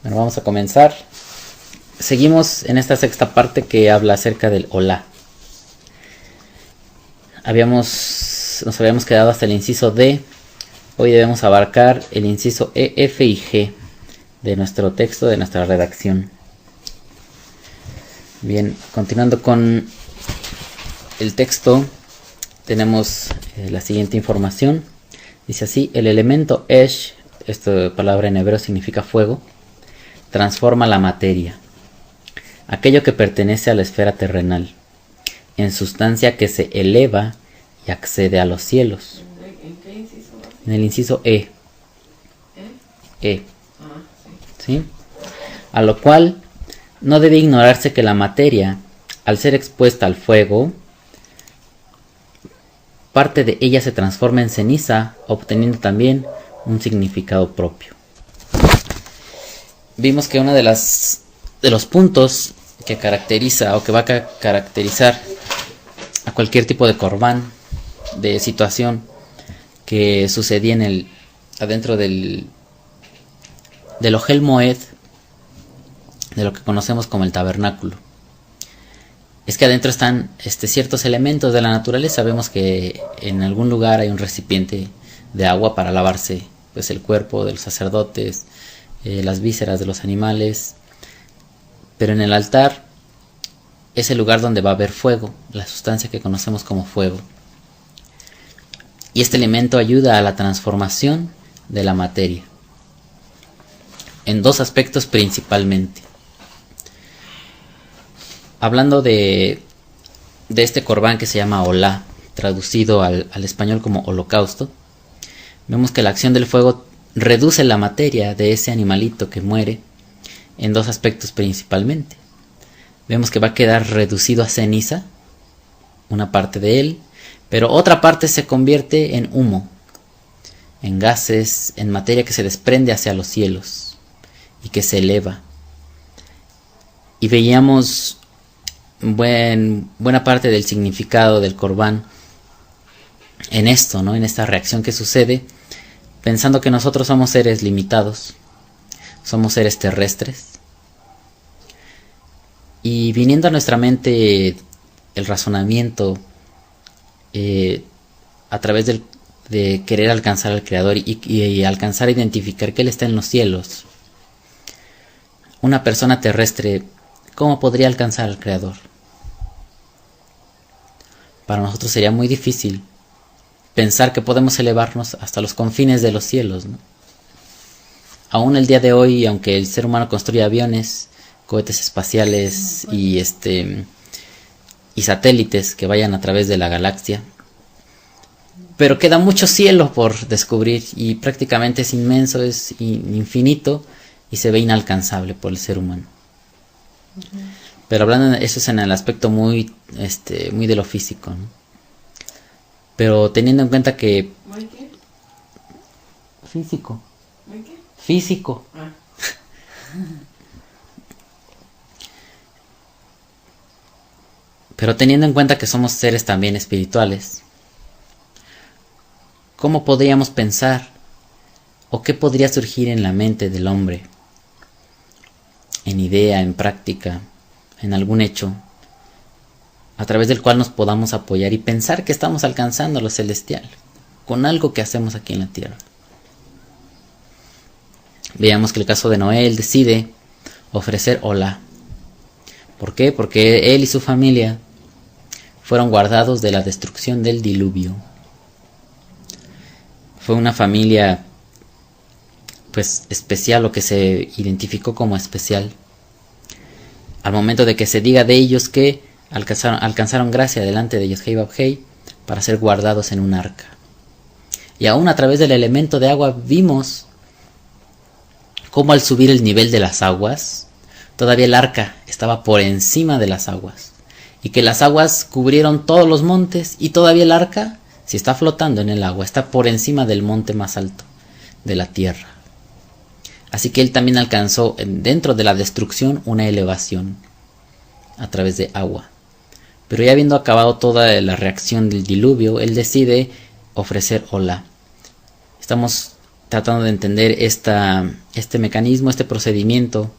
Bueno, vamos a comenzar. Seguimos en esta sexta parte que habla acerca del Olá. Nos habíamos quedado hasta el inciso D. Hoy debemos abarcar el inciso E, F y G de nuestro texto, de nuestra redacción. Bien, continuando con el texto, tenemos la siguiente información. Dice así: el elemento Esh, esta palabra en hebreo significa fuego, transforma la materia, aquello que pertenece a la esfera terrenal, en sustancia que se eleva y accede a los cielos. ¿En qué inciso va? En el inciso E. E. ¿Sí? A lo cual no debe ignorarse que la materia, al ser expuesta al fuego, parte de ella se transforma en ceniza, obteniendo también un significado propio. Vimos que uno de los puntos que caracteriza o que va a caracterizar a cualquier tipo de corbán, de situación que sucedía adentro del Ohel Moed, de lo que conocemos como el tabernáculo, es que adentro están ciertos elementos de la naturaleza. Vemos que en algún lugar hay un recipiente de agua para lavarse pues el cuerpo de los sacerdotes, las vísceras de los animales, pero en el altar es el lugar donde va a haber fuego, la sustancia que conocemos como fuego. Y este elemento ayuda a la transformación de la materia en dos aspectos principalmente. Hablando de este corbán que se llama Olá, traducido al español como holocausto, vemos que la acción del fuego reduce la materia de ese animalito que muere en dos aspectos principalmente. Vemos que va a quedar reducido a ceniza, una parte de él, pero otra parte se convierte en humo, en gases, en materia que se desprende hacia los cielos y que se eleva. Y veíamos buena parte del significado del corbán en esto, ¿no? En esta reacción que sucede, pensando que nosotros somos seres limitados, somos seres terrestres, y viniendo a nuestra mente el razonamiento a través de querer alcanzar al Creador y alcanzar a identificar que Él está en los cielos. Una persona terrestre, ¿cómo podría alcanzar al Creador? Para nosotros sería muy difícil pensar que podemos elevarnos hasta los confines de los cielos, ¿no? Aún el día de hoy, aunque el ser humano construye aviones, cohetes espaciales y satélites que vayan a través de la galaxia, pero queda mucho cielo por descubrir y prácticamente es inmenso, es infinito y se ve inalcanzable por el ser humano. Pero hablando de eso es en el aspecto muy de lo físico, ¿no? Pero teniendo en cuenta que ¿Qué? físico. ¿Qué? Físico. Pero teniendo en cuenta que somos seres también espirituales, ¿cómo podríamos pensar o qué podría surgir en la mente del hombre, en idea, en práctica, en algún hecho, a través del cual nos podamos apoyar y pensar que estamos alcanzando lo celestial con algo que hacemos aquí en la tierra? Veamos que el caso de Noé, él decide ofrecer Olá. ¿Por qué? Porque él y su familia fueron guardados de la destrucción del diluvio. Fue una familia pues especial, o que se identificó como especial, al momento de que se diga de ellos que alcanzaron gracia delante de Yod-Heh Vav-Heh para ser guardados en un arca. Y aún a través del elemento de agua vimos cómo al subir el nivel de las aguas, todavía el arca estaba por encima de las aguas, y que las aguas cubrieron todos los montes, y todavía el arca, si está flotando en el agua, está por encima del monte más alto de la tierra. Así que él también alcanzó dentro de la destrucción una elevación a través de agua. Pero ya habiendo acabado toda la reacción del diluvio, él decide ofrecer Olá. Estamos tratando de entender este mecanismo, este procedimiento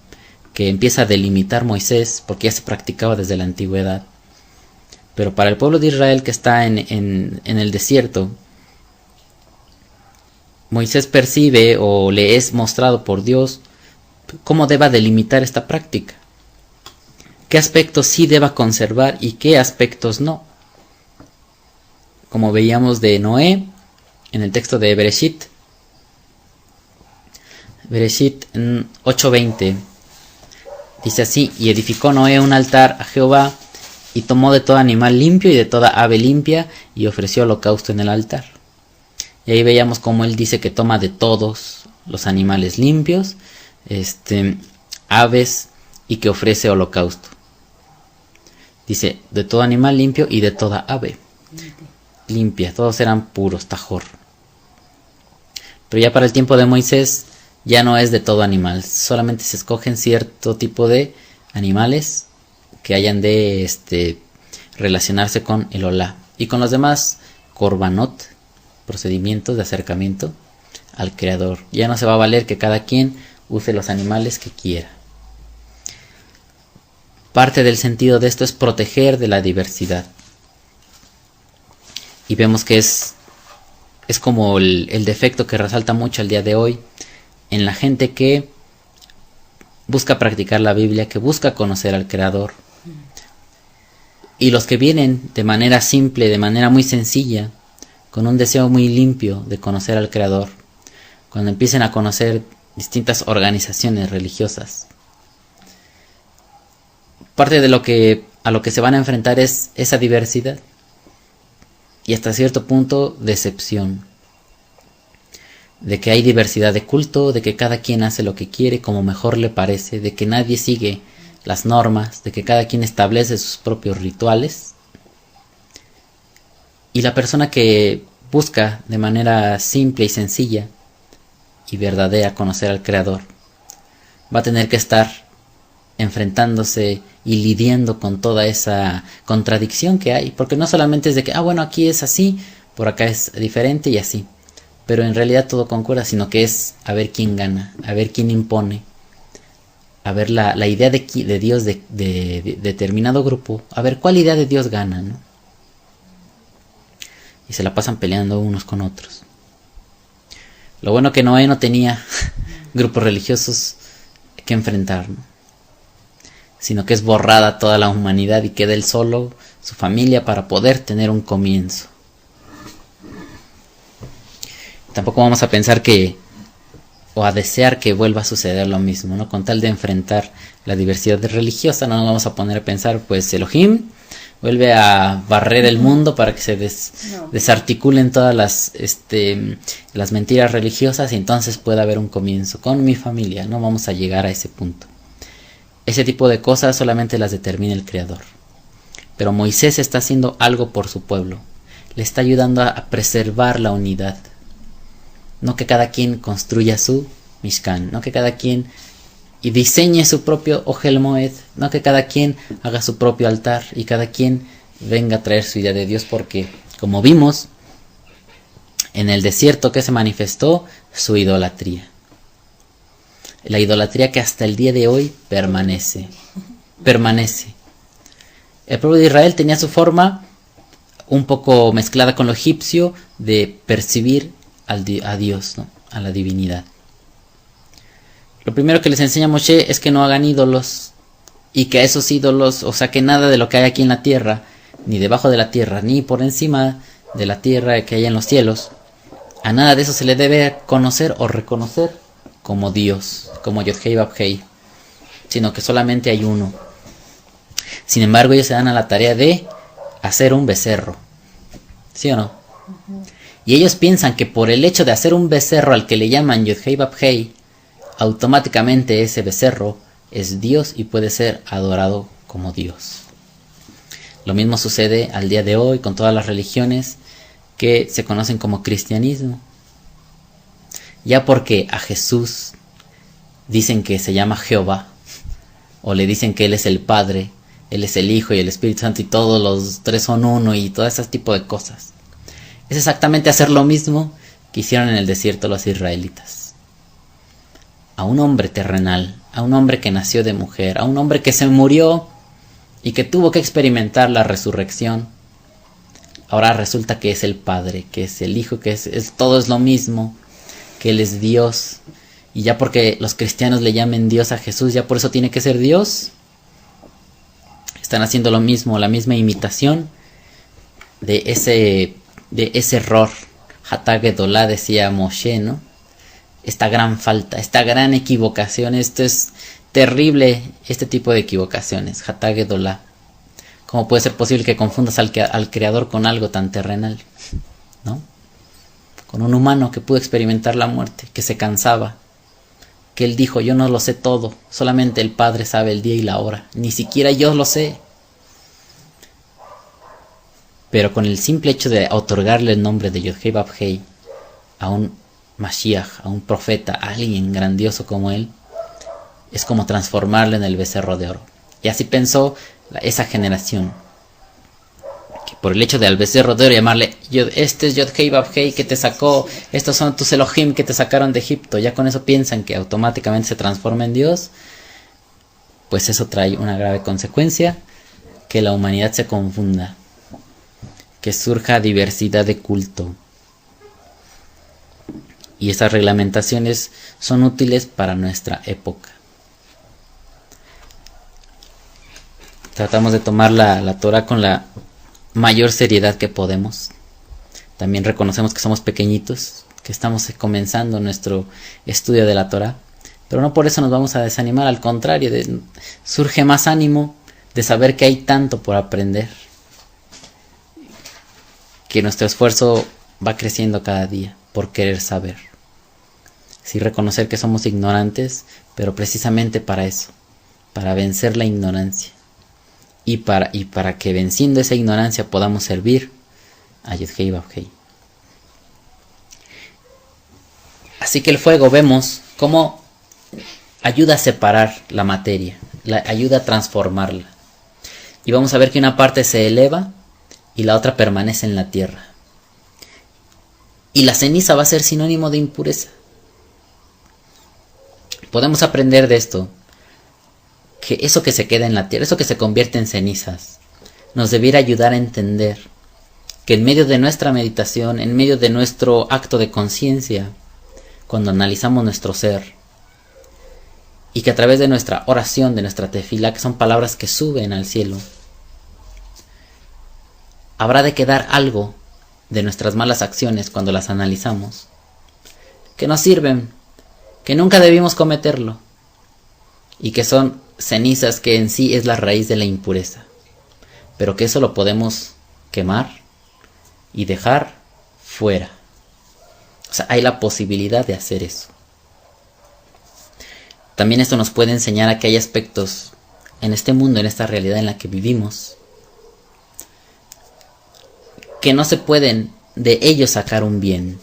que empieza a delimitar Moisés, porque ya se practicaba desde la antigüedad. Pero para el pueblo de Israel que está en el desierto, Moisés percibe o le es mostrado por Dios cómo deba delimitar esta práctica. Qué aspectos sí deba conservar y qué aspectos no. Como veíamos de Noé en el texto de Bereshit 8:20. Dice así: y edificó Noé un altar a Jehová, y tomó de todo animal limpio y de toda ave limpia, y ofreció holocausto en el altar. Y ahí veíamos cómo él dice que toma de todos los animales limpios, aves, y que ofrece holocausto. Dice, de todo animal limpio y de toda ave limpia. Todos eran puros, tajor. Pero ya para el tiempo de Moisés ya no es de todo animal. Solamente se escogen cierto tipo de animales que hayan de relacionarse con el Olá. Y con los demás, korbanot, procedimientos de acercamiento al Creador. Ya no se va a valer que cada quien use los animales que quiera. Parte del sentido de esto es proteger de la diversidad. Y vemos que es como el defecto que resalta mucho al día de hoy en la gente que busca practicar la Biblia, que busca conocer al Creador. Y los que vienen de manera simple, de manera muy sencilla, con un deseo muy limpio de conocer al Creador, cuando empiecen a conocer distintas organizaciones religiosas, parte de a lo que se van a enfrentar es esa diversidad y hasta cierto punto decepción, de que hay diversidad de culto, de que cada quien hace lo que quiere como mejor le parece, de que nadie sigue las normas, de que cada quien establece sus propios rituales. Y la persona que busca de manera simple y sencilla y verdadera conocer al Creador va a tener que estar enfrentándose y lidiando con toda esa contradicción que hay, porque no solamente es de que, bueno, aquí es así, por acá es diferente y así, pero en realidad todo concuerda, sino que es a ver quién gana, a ver quién impone, a ver la idea de Dios de determinado grupo, a ver cuál idea de Dios gana, ¿no? Y se la pasan peleando unos con otros. Lo bueno que Noé no tenía grupos religiosos que enfrentar, ¿no? Sino que es borrada toda la humanidad y queda él solo, su familia, para poder tener un comienzo. Tampoco vamos a pensar o a desear que vuelva a suceder lo mismo, ¿no? Con tal de enfrentar la diversidad religiosa, no nos vamos a poner a pensar, pues Elohim vuelve a barrer el mundo para que se desarticulen todas las mentiras religiosas y entonces pueda haber un comienzo con mi familia. No vamos a llegar a ese punto. Ese tipo de cosas solamente las determina el Creador. Pero Moisés está haciendo algo por su pueblo. Le está ayudando a preservar la unidad. No que cada quien construya su Mishkan. No que cada quien diseñe su propio Ohel Moed. No que cada quien haga su propio altar. Y cada quien venga a traer su idea de Dios. Porque, como vimos, en el desierto que se manifestó, su idolatría. La idolatría que hasta el día de hoy permanece. El pueblo de Israel tenía su forma un poco mezclada con lo egipcio de percibir a Dios, ¿no? A la divinidad. Lo primero que les enseña Moshe es que no hagan ídolos y que a esos ídolos, o sea, que nada de lo que hay aquí en la tierra, ni debajo de la tierra, ni por encima de la tierra que hay en los cielos, a nada de eso se le debe conocer o reconocer como Dios, como Yod-Hei Vав-Hei, sino que solamente hay uno. Sin embargo, ellos se dan a la tarea de hacer un becerro, ¿sí o no? Y ellos piensan que por el hecho de hacer un becerro al que le llaman Yod-Hei Vав-Hei, automáticamente ese becerro es Dios y puede ser adorado como Dios. Lo mismo sucede al día de hoy con todas las religiones que se conocen como cristianismo. Ya porque a Jesús dicen que se llama Jehová, o le dicen que Él es el Padre, Él es el Hijo y el Espíritu Santo y todos los tres son uno y todo ese tipo de cosas. Es exactamente hacer lo mismo que hicieron en el desierto los israelitas. A un hombre terrenal, a un hombre que nació de mujer, a un hombre que se murió y que tuvo que experimentar la resurrección. Ahora resulta que es el Padre, que es el Hijo, que todo es lo mismo, que Él es Dios. Y ya porque los cristianos le llamen Dios a Jesús, ya por eso tiene que ser Dios. Están haciendo lo mismo, la misma imitación de ese error. Hatagedolá, decía Moshe, ¿no? Esta gran falta, esta gran equivocación, esto es terrible, este tipo de equivocaciones. Hatagedolá. ¿Cómo puede ser posible que confundas al Creador con algo tan terrenal? ¿No? Con un humano que pudo experimentar la muerte, que se cansaba, que él dijo, yo no lo sé todo, solamente el Padre sabe el día y la hora, ni siquiera yo lo sé. Pero con el simple hecho de otorgarle el nombre de Yod-Heh Vav-Heh a un Mashiach, a un profeta, a alguien grandioso como él, es como transformarlo en el becerro de oro. Y así pensó esa generación, que por el hecho de al becerro de oro llamarle, este es Yod-Heh Vav-Heh que te sacó, estos son tus Elohim que te sacaron de Egipto, ya con eso piensan que automáticamente se transforma en Dios. Pues eso trae una grave consecuencia, que la humanidad se confunda, que surja diversidad de culto. Y estas reglamentaciones son útiles para nuestra época. Tratamos de tomar la Torah con la mayor seriedad que podemos. También reconocemos que somos pequeñitos, que estamos comenzando nuestro estudio de la Torah, pero no por eso nos vamos a desanimar, al contrario, surge más ánimo de saber que hay tanto por aprender, que nuestro esfuerzo va creciendo cada día por querer saber. Sí, reconocer que somos ignorantes, pero precisamente para eso, para vencer la ignorancia. Y para que venciendo esa ignorancia podamos servir a Yod-Heh Vav-Heh. Así que el fuego vemos cómo ayuda a separar la materia, ayuda a transformarla. Y vamos a ver que una parte se eleva y la otra permanece en la tierra. Y la ceniza va a ser sinónimo de impureza. Podemos aprender de esto, que eso que se queda en la tierra, eso que se convierte en cenizas, nos debiera ayudar a entender que en medio de nuestra meditación, en medio de nuestro acto de conciencia, cuando analizamos nuestro ser, y que a través de nuestra oración, de nuestra tefilá, que son palabras que suben al cielo, habrá de quedar algo de nuestras malas acciones cuando las analizamos, que nos sirven, que nunca debimos cometerlo, y que son cenizas que en sí es la raíz de la impureza, pero que eso lo podemos quemar y dejar fuera. O sea, hay la posibilidad de hacer eso. También esto nos puede enseñar a que hay aspectos en este mundo, en esta realidad en la que vivimos, que no se pueden de ello sacar un bien,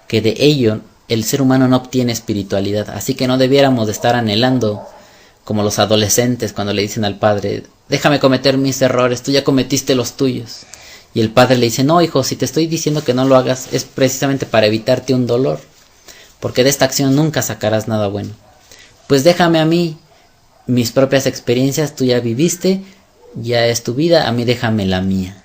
que de ello el ser humano no obtiene espiritualidad, así que no debiéramos de estar anhelando como los adolescentes cuando le dicen al padre, déjame cometer mis errores, tú ya cometiste los tuyos. Y el padre le dice, no hijo, si te estoy diciendo que no lo hagas es precisamente para evitarte un dolor, porque de esta acción nunca sacarás nada bueno. Pues déjame a mí mis propias experiencias, tú ya viviste, ya es tu vida, a mí déjame la mía.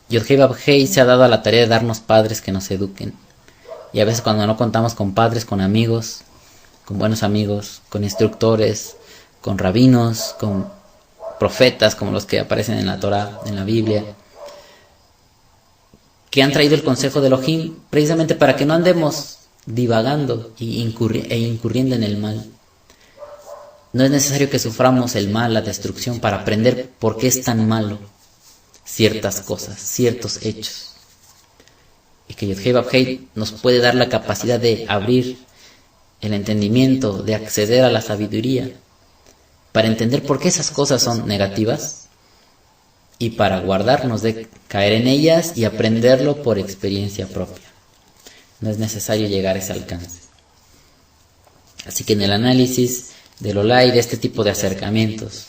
Yod-Heh Vav-Heh se ha dado a la tarea de darnos padres que nos eduquen. Y a veces cuando no contamos con padres, con amigos, con buenos amigos, con instructores, con rabinos, con profetas como los que aparecen en la Torah, en la Biblia, que han traído el consejo de Elohim precisamente para que no andemos divagando e incurriendo en el mal. No es necesario que suframos el mal, la destrucción, para aprender por qué es tan malo ciertas cosas, ciertos hechos. Y que Yod-Heh Vav-Heh nos puede dar la capacidad de abrir el entendimiento, de acceder a la sabiduría, para entender por qué esas cosas son negativas y para guardarnos de caer en ellas y aprenderlo por experiencia propia. No es necesario llegar a ese alcance. Así que en el análisis del Olá y de este tipo de acercamientos,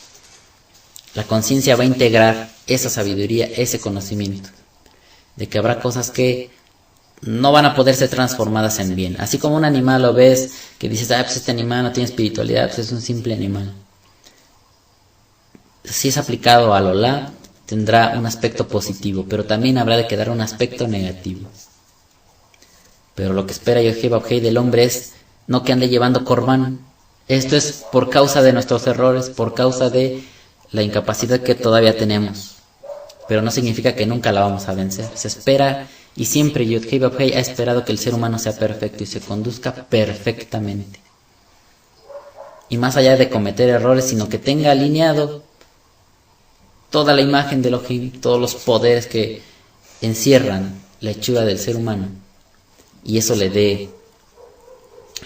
la conciencia va a integrar esa sabiduría, ese conocimiento. de que habrá cosas que no van a poder ser transformadas en bien. Así como un animal lo ves, que dices, pues este animal no tiene espiritualidad, pues es un simple animal. Si es aplicado al Olá, tendrá un aspecto positivo, pero también habrá de quedar un aspecto negativo. Pero lo que espera Yod-Heh Vav-Heh del hombre es no que ande llevando corbán. Esto es por causa de nuestros errores, por causa de la incapacidad que todavía tenemos. Pero no significa que nunca la vamos a vencer. Se espera, y siempre Yod-Heh Vav-Heh ha esperado que el ser humano sea perfecto y se conduzca perfectamente. Y más allá de cometer errores, sino que tenga alineado toda la imagen de Elohim, todos los poderes que encierran la hechura del ser humano, y eso le dé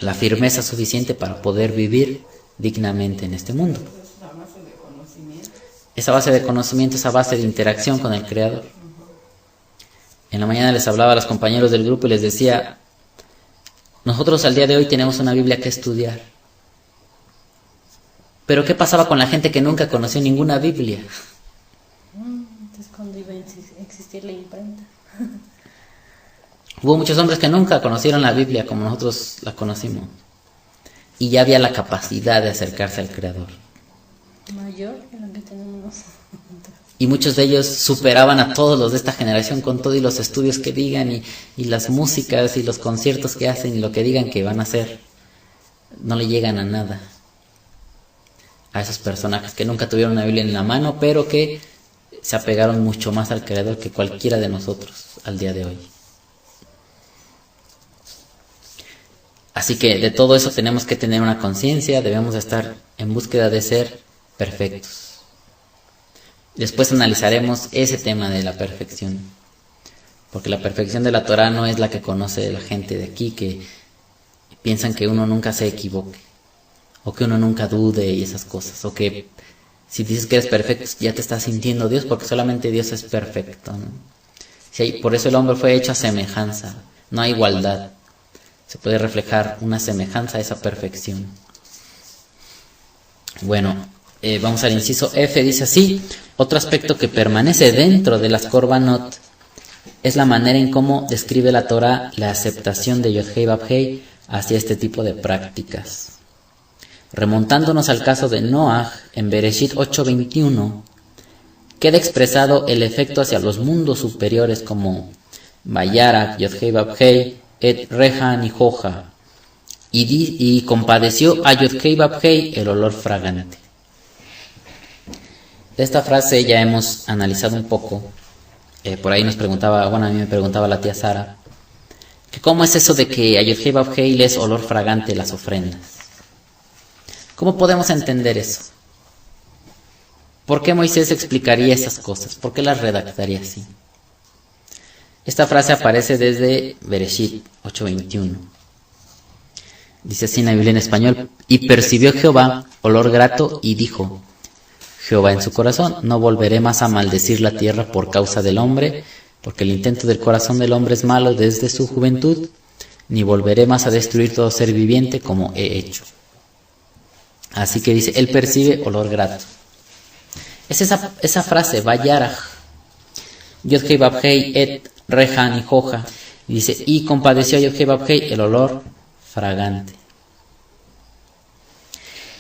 la firmeza suficiente para poder vivir dignamente en este mundo. Esa base de conocimiento, esa base de interacción con el Creador. En la mañana les hablaba a los compañeros del grupo y les decía, nosotros al día de hoy tenemos una Biblia que estudiar. Pero ¿qué pasaba con la gente que nunca conoció ninguna Biblia? Entonces cuando iba a existir la imprenta. Hubo muchos hombres que nunca conocieron la Biblia como nosotros la conocimos. Y ya había la capacidad de acercarse al Creador. Mayor que la que tenemos nosotros. Y muchos de ellos superaban a todos los de esta generación con todo y los estudios que digan y las músicas y los conciertos que hacen y lo que digan que van a hacer. No le llegan a nada a esos personajes que nunca tuvieron una Biblia en la mano, pero que se apegaron mucho más al Creador que cualquiera de nosotros al día de hoy. Así que de todo eso tenemos que tener una conciencia, debemos estar en búsqueda de ser perfectos. Después analizaremos ese tema de la perfección, porque la perfección de la Torah no es la que conoce la gente de aquí, que piensan que uno nunca se equivoque, o que uno nunca dude y esas cosas, o que si dices que eres perfecto ya te estás sintiendo Dios, porque solamente Dios es perfecto, ¿no? Por eso el hombre fue hecho a semejanza, no a igualdad. Se puede reflejar una semejanza a esa perfección. Bueno, vamos al inciso F, dice así: otro aspecto que permanece dentro de las Korbanot es la manera en cómo describe la Torah la aceptación de Yod-Heh Vav-Heh hacia este tipo de prácticas. Remontándonos al caso de Noaj, en Bereshit 8:21, queda expresado el efecto hacia los mundos superiores como Vayarak, Yod-Heh Vav-Heh, Et Rehan y Joja, y compadeció a Yod-Heh Vav-Heh el olor fragante. De esta frase ya hemos analizado un poco. Por ahí nos preguntaba, a mí me preguntaba la tía Sara, que cómo es eso de que a Yod-Heh Vav-Heh le es olor fragante las ofrendas. ¿Cómo podemos entender eso? ¿Por qué Moisés explicaría esas cosas? ¿Por qué las redactaría así? Esta frase aparece desde Bereshit 8:21. Dice así en la Biblia en español: y percibió Jehová olor grato y dijo Jehová en su corazón, no volveré más a maldecir la tierra por causa del hombre, porque el intento del corazón del hombre es malo desde su juventud, ni volveré más a destruir todo ser viviente como he hecho. Así que dice, él percibe olor grato. Es esa frase, Vayaraj, Yod-Heh Vav-Heh et Rehan y Joja, y dice, y compadeció a Yod-Heh Vav-Heh el olor fragante.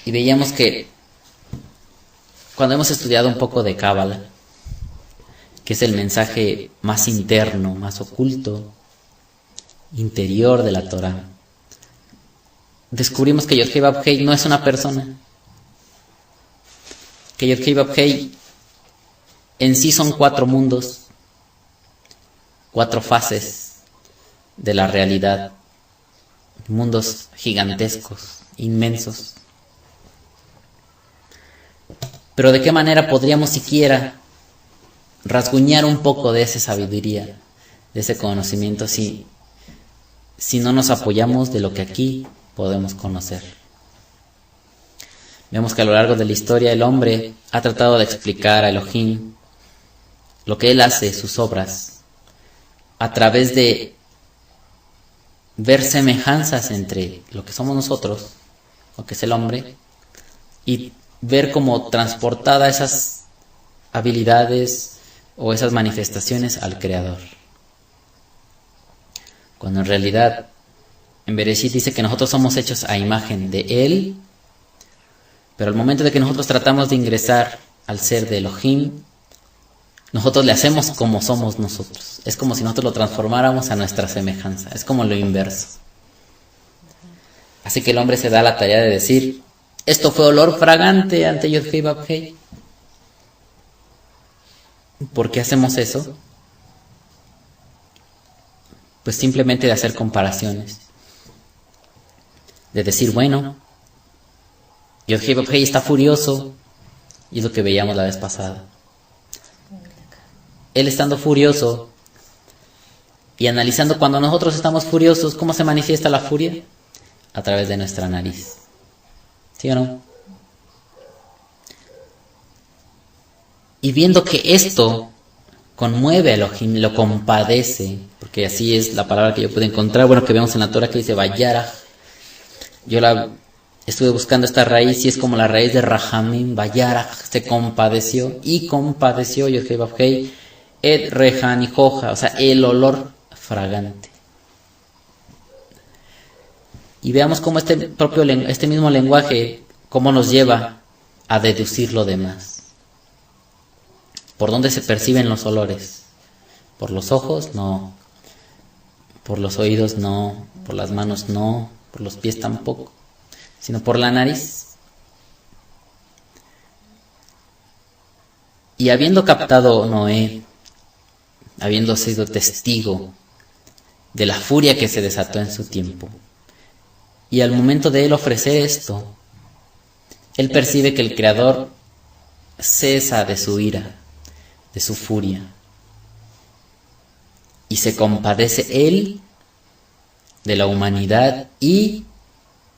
Y veíamos que cuando hemos estudiado un poco de Cábala, que es el mensaje más interno, más oculto, interior de la Torah, descubrimos que Yod-Heh Vav-Heh no es una persona, que Yod-Heh Vav-Heh en sí son 4 mundos, 4 fases de la realidad, mundos gigantescos, inmensos. Pero ¿de qué manera podríamos siquiera rasguñar un poco de esa sabiduría, de ese conocimiento, si no nos apoyamos de lo que aquí podemos conocer? Vemos que a lo largo de la historia el hombre ha tratado de explicar a Elohim lo que él hace, sus obras, a través de ver semejanzas entre lo que somos nosotros, lo que es el hombre, y ver cómo transportada esas habilidades o esas manifestaciones al Creador. cuando en realidad en Bereshit dice que nosotros somos hechos a imagen de Él, pero al momento de que nosotros tratamos de ingresar al ser de Elohim, nosotros le hacemos como somos nosotros. Es como si nosotros lo transformáramos a nuestra semejanza. Es como lo inverso. Así que el hombre se da la tarea de decir, esto fue olor fragante ante Yod-Heh Vav-Heh. ¿Por qué hacemos eso? Pues simplemente de hacer comparaciones. De decir, bueno, Yod-Heh Vav-Heh está furioso. Y es lo que veíamos la vez pasada. Él estando furioso y analizando cuando nosotros estamos furiosos, ¿cómo se manifiesta la furia? A través de nuestra nariz. ¿Sí o no? Y viendo que esto conmueve a Elohim, lo compadece, porque así es la palabra que yo pude encontrar, bueno, que vemos en la Torah que dice Vayaraj. Yo la estuve buscando esta raíz y es como la raíz de Rahamim, Vayaraj, se compadeció y compadeció Yod-Heh Vav-Heh, et rehan y joja, o sea, el olor fragante. Y veamos cómo este mismo lenguaje, cómo nos lleva a deducir lo demás. ¿Por dónde se perciben los olores? ¿Por los ojos? No. ¿Por los oídos? No. ¿Por las manos? No. ¿Por los pies? Tampoco. Sino por la nariz. Y habiendo captado Noé, habiendo sido testigo de la furia que se desató en su tiempo, y al momento de él ofrecer esto, él percibe que el Creador cesa de su ira, de su furia, y se compadece él de la humanidad. Y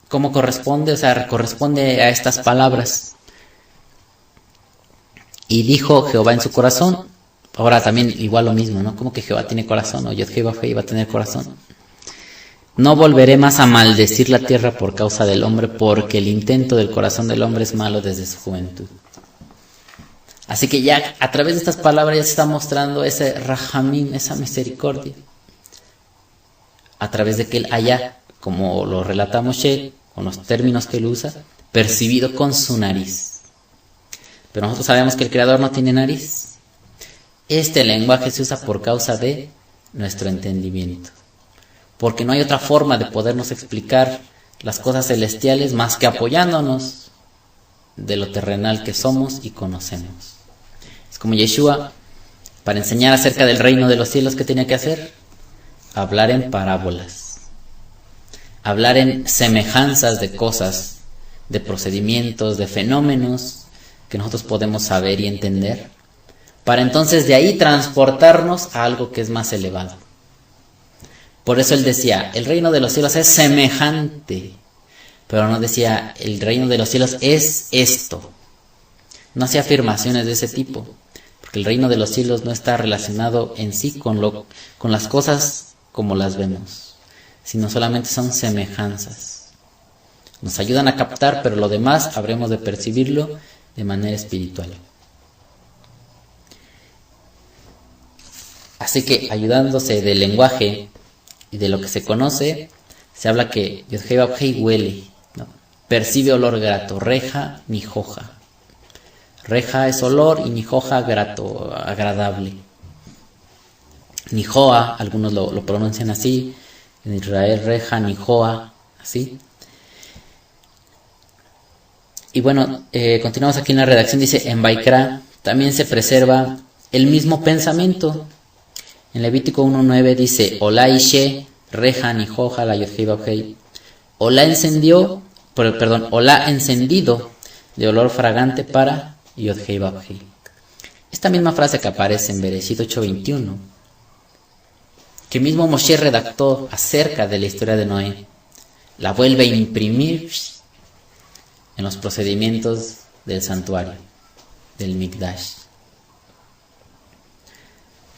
¿cómo corresponde? O sea, corresponde a estas palabras. Y dijo Jehová en su corazón. Ahora también igual lo mismo, ¿no? ¿Cómo que Jehová tiene corazón? O Yod-Heh Vav-Heh iba a tener corazón. No volveré más a maldecir la tierra por causa del hombre, porque el intento del corazón del hombre es malo desde su juventud. Así que ya a través de estas palabras ya se está mostrando ese rahamim, esa misericordia. A través de que él haya, como lo relata Moshe, con los términos que él usa, percibido con su nariz. Pero nosotros sabemos que el Creador no tiene nariz. Este lenguaje se usa por causa de nuestro entendimiento. Porque no hay otra forma de podernos explicar las cosas celestiales más que apoyándonos de lo terrenal que somos y conocemos. Es como Yeshua, para enseñar acerca del reino de los cielos, ¿qué tenía que hacer? Hablar en parábolas. Hablar en semejanzas de cosas, de procedimientos, de fenómenos que nosotros podemos saber y entender, para entonces de ahí transportarnos a algo que es más elevado. Por eso él decía, el reino de los cielos es semejante, pero no decía, el reino de los cielos es esto. No hacía afirmaciones de ese tipo, porque el reino de los cielos no está relacionado en sí con las cosas como las vemos, sino solamente son semejanzas. Nos ayudan a captar, pero lo demás habremos de percibirlo de manera espiritual. Así que, ayudándose del lenguaje y de lo que se conoce, se habla que Yod-Heh Vav-Heh huele, ¿no? Percibe olor grato, reja ni joja. Reja es olor y ni joja grato, agradable. Ni joa, algunos lo pronuncian así, en Israel reja ni joa, así. Y bueno, continuamos aquí en la redacción, dice, en Baikra también se preserva el mismo pensamiento. En Levítico 1:9 dice, Olá Ishe, reja ni joja la Yod-Heh Vav-Heh. Olá encendido de olor fragante para Yod-Heh Vav-Heh. Esta misma frase que aparece en Bereshit 8:21, que mismo Moshe redactó acerca de la historia de Noé, la vuelve a imprimir en los procedimientos del santuario, del Mikdash,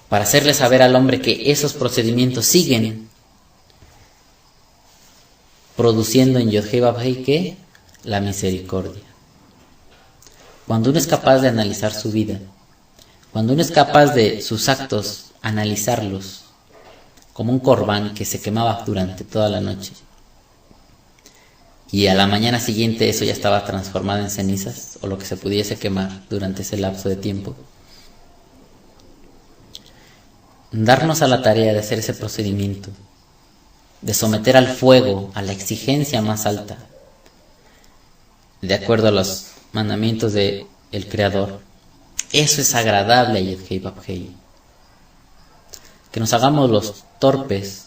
para hacerle saber al hombre que esos procedimientos siguen produciendo en Yod-Heh Vav-Heh ¿qué? La misericordia. Cuando uno es capaz de analizar su vida, cuando uno es capaz de sus actos analizarlos como un corbán que se quemaba durante toda la noche. Y a la mañana siguiente eso ya estaba transformado en cenizas, o lo que se pudiese quemar durante ese lapso de tiempo. Darnos a la tarea de hacer ese procedimiento, de someter al fuego, a la exigencia más alta, de acuerdo a los mandamientos del Creador. Eso es agradable a Yud-Hei Vав-Hei. Que nos hagamos los torpes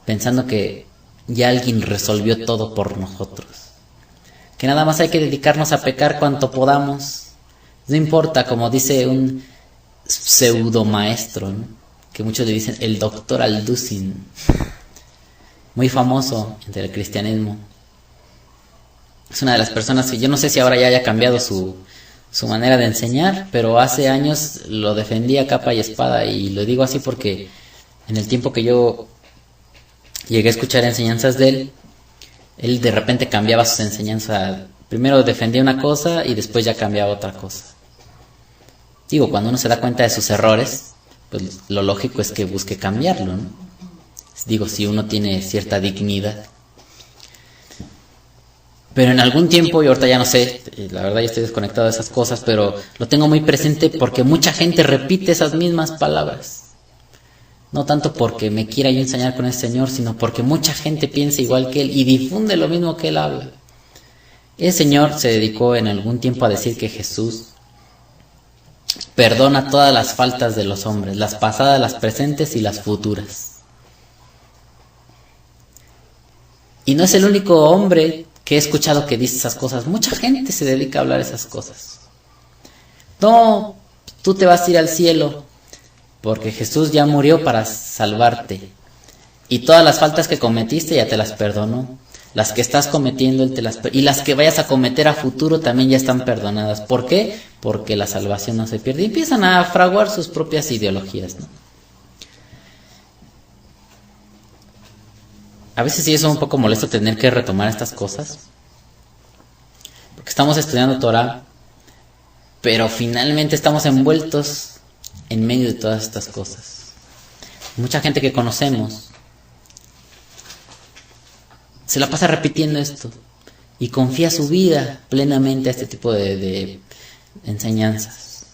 pensando que ya alguien resolvió todo por nosotros, que nada más hay que dedicarnos a pecar cuanto podamos. No importa, como dice un pseudo maestro, ¿no?, que muchos le dicen el doctor Alducin, muy famoso entre el cristianismo. Es una de las personas que yo no sé si ahora ya haya cambiado su manera de enseñar, pero hace años lo defendía capa y espada, y lo digo así porque en el tiempo que yo llegué a escuchar enseñanzas de él de repente cambiaba sus enseñanzas. Primero defendía una cosa y después ya cambiaba otra cosa. Digo, cuando uno se da cuenta de sus errores, pues lo lógico es que busque cambiarlo, ¿no? Digo, si uno tiene cierta dignidad. Pero en algún tiempo, y ahorita ya no sé, la verdad ya estoy desconectado de esas cosas, pero lo tengo muy presente porque mucha gente repite esas mismas palabras. No tanto porque me quiera yo enseñar con ese señor, sino porque mucha gente piensa igual que él y difunde lo mismo que él habla. Ese señor se dedicó en algún tiempo a decir que Jesús perdona todas las faltas de los hombres, las pasadas, las presentes y las futuras. Y no es el único hombre que he escuchado que dice esas cosas. Mucha gente se dedica a hablar esas cosas. No, tú te vas a ir al cielo porque Jesús ya murió para salvarte. Y todas las faltas que cometiste ya te las perdonó. Las que estás cometiendo, y las que vayas a cometer a futuro también ya están perdonadas. ¿Por qué? Porque la salvación no se pierde. Y empiezan a fraguar sus propias ideologías, ¿no? A veces sí es un poco molesto tener que retomar estas cosas, porque estamos estudiando Torah, pero finalmente estamos envueltos en medio de todas estas cosas. Mucha gente que conocemos se la pasa repitiendo esto y confía su vida plenamente a este tipo de enseñanzas.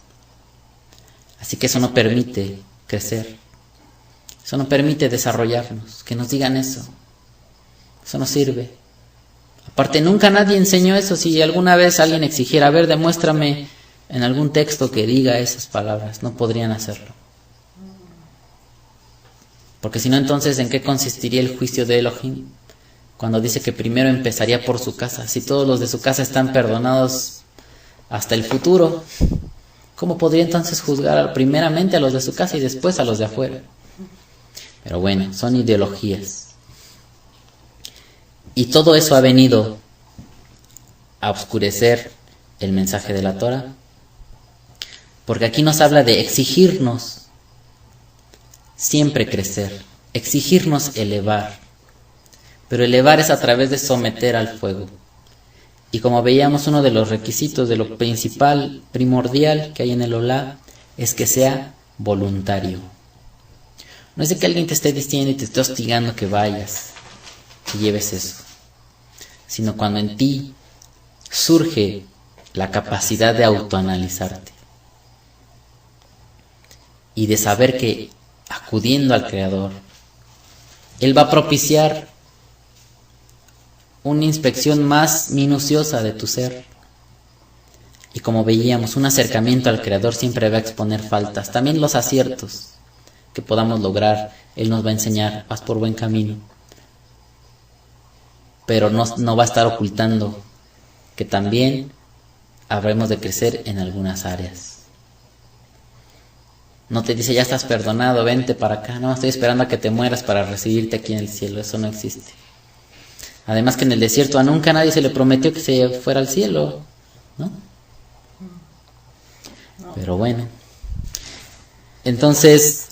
Así que eso no permite crecer, eso no permite desarrollarnos, que nos digan eso. Eso no sirve. Aparte, nunca nadie enseñó eso. Si alguna vez alguien exigiera, a ver, demuéstrame en algún texto que diga esas palabras, no podrían hacerlo. Porque si no, entonces, ¿en qué consistiría el juicio de Elohim? Cuando dice que primero empezaría por su casa. Si todos los de su casa están perdonados hasta el futuro, ¿cómo podría entonces juzgar primeramente a los de su casa y después a los de afuera? Pero bueno, son ideologías. Y todo eso ha venido a oscurecer el mensaje de la Torah, porque aquí nos habla de exigirnos siempre crecer, exigirnos elevar, pero elevar es a través de someter al fuego. Y como veíamos, uno de los requisitos, de lo principal, primordial que hay en el Olá, es que sea voluntario. No es de que alguien te esté diciendo y te esté hostigando que vayas, que lleves eso, sino cuando en ti surge la capacidad de autoanalizarte y de saber que acudiendo al Creador, Él va a propiciar una inspección más minuciosa de tu ser. Y como veíamos, un acercamiento al Creador siempre va a exponer faltas, también los aciertos que podamos lograr. Él nos va a enseñar, vas por buen camino, pero no va a estar ocultando que también habremos de crecer en algunas áreas. No te dice, ya estás perdonado, vente para acá. No, estoy esperando a que te mueras para recibirte aquí en el cielo. Eso no existe. Además que en el desierto a nunca nadie se le prometió que se fuera al cielo, ¿no? Pero bueno. Entonces,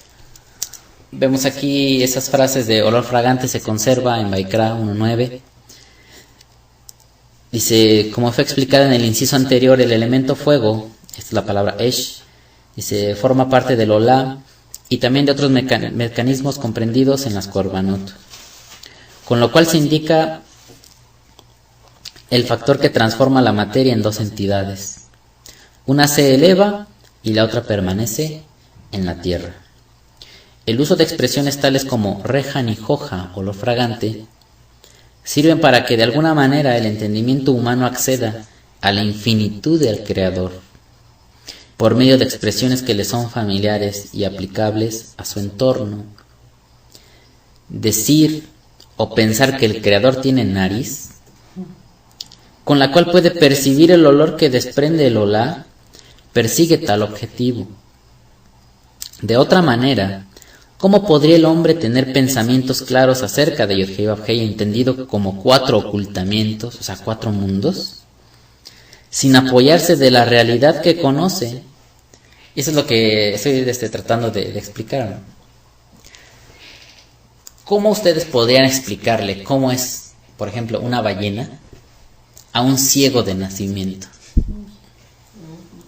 vemos aquí esas frases de olor fragante se conserva en Vaikra 1.9. Dice, como fue explicado en el inciso anterior, el elemento fuego, esta es la palabra Esh, dice, forma parte del Olá y también de otros mecanismos comprendidos en las Korbanot, con lo cual se indica el factor que transforma la materia en dos entidades. Una se eleva y la otra permanece en la tierra. El uso de expresiones tales como rejan y joja, olor fragante, sirven para que de alguna manera el entendimiento humano acceda a la infinitud del Creador, por medio de expresiones que le son familiares y aplicables a su entorno. Decir o pensar que el Creador tiene nariz, con la cual puede percibir el olor que desprende el olá, persigue tal objetivo. De otra manera, ¿cómo podría el hombre tener pensamientos claros acerca de Yod-Heh-Vav-Heh, entendido como 4 ocultamientos, o sea, 4 mundos, sin apoyarse de la realidad que conoce? Y eso es lo que estoy tratando de explicar, ¿no? ¿Cómo ustedes podrían explicarle cómo es, por ejemplo, una ballena a un ciego de nacimiento?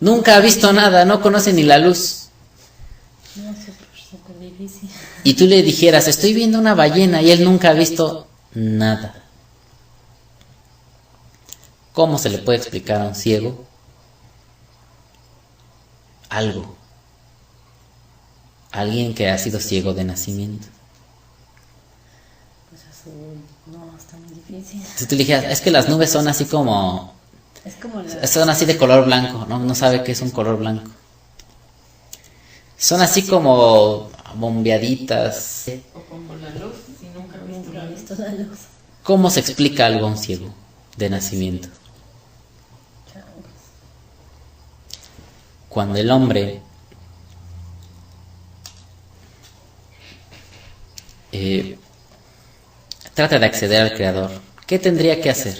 Nunca ha visto nada, no conoce ni la luz. No, súper difícil. Y tú le dijeras, estoy viendo una ballena, y él nunca ha visto nada. ¿Cómo se le puede explicar a un ciego algo? Alguien que ha sido ciego de nacimiento. Pues eso, no, está muy difícil. Si tú le dijeras, es que las nubes son así como... Es como son así de color blanco, no sabe qué es un color blanco. Son así como bombeaditas. O como la luz, si nunca nunca he visto la luz. ¿Cómo se explica algo a un ciego de nacimiento? Cuando el hombre trata de acceder al Creador, ¿qué tendría que hacer?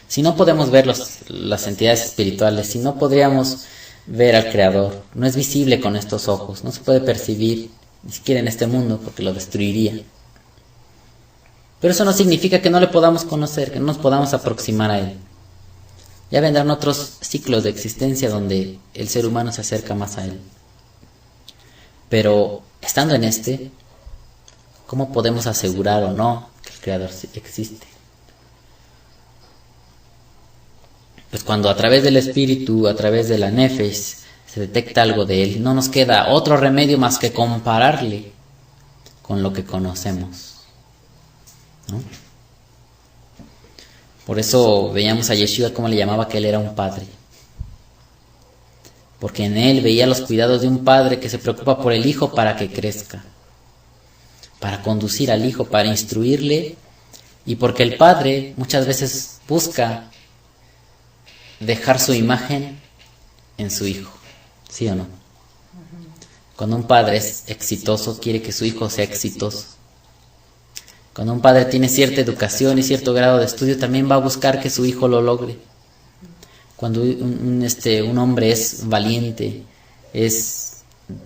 Si no podemos ver las entidades espirituales, si no podríamos ver al Creador, no es visible con estos ojos, no se puede percibir ni siquiera en este mundo porque lo destruiría. Pero eso no significa que no le podamos conocer, que no nos podamos aproximar a Él. Ya vendrán otros ciclos de existencia donde el ser humano se acerca más a Él. Pero estando en este, ¿cómo podemos asegurar o no que el Creador existe? Pues cuando a través del espíritu, a través de la nefesh, se detecta algo de Él, no nos queda otro remedio más que compararle con lo que conocemos, ¿no? Por eso veíamos a Yeshua como le llamaba que Él era un padre. Porque en Él veía los cuidados de un padre que se preocupa por el hijo para que crezca, para conducir al hijo, para instruirle, y porque el padre muchas veces busca dejar su imagen en su hijo, ¿sí o no? Cuando un padre es exitoso, quiere que su hijo sea exitoso. Cuando un padre tiene cierta educación y cierto grado de estudio, también va a buscar que su hijo lo logre. Cuando un hombre es valiente,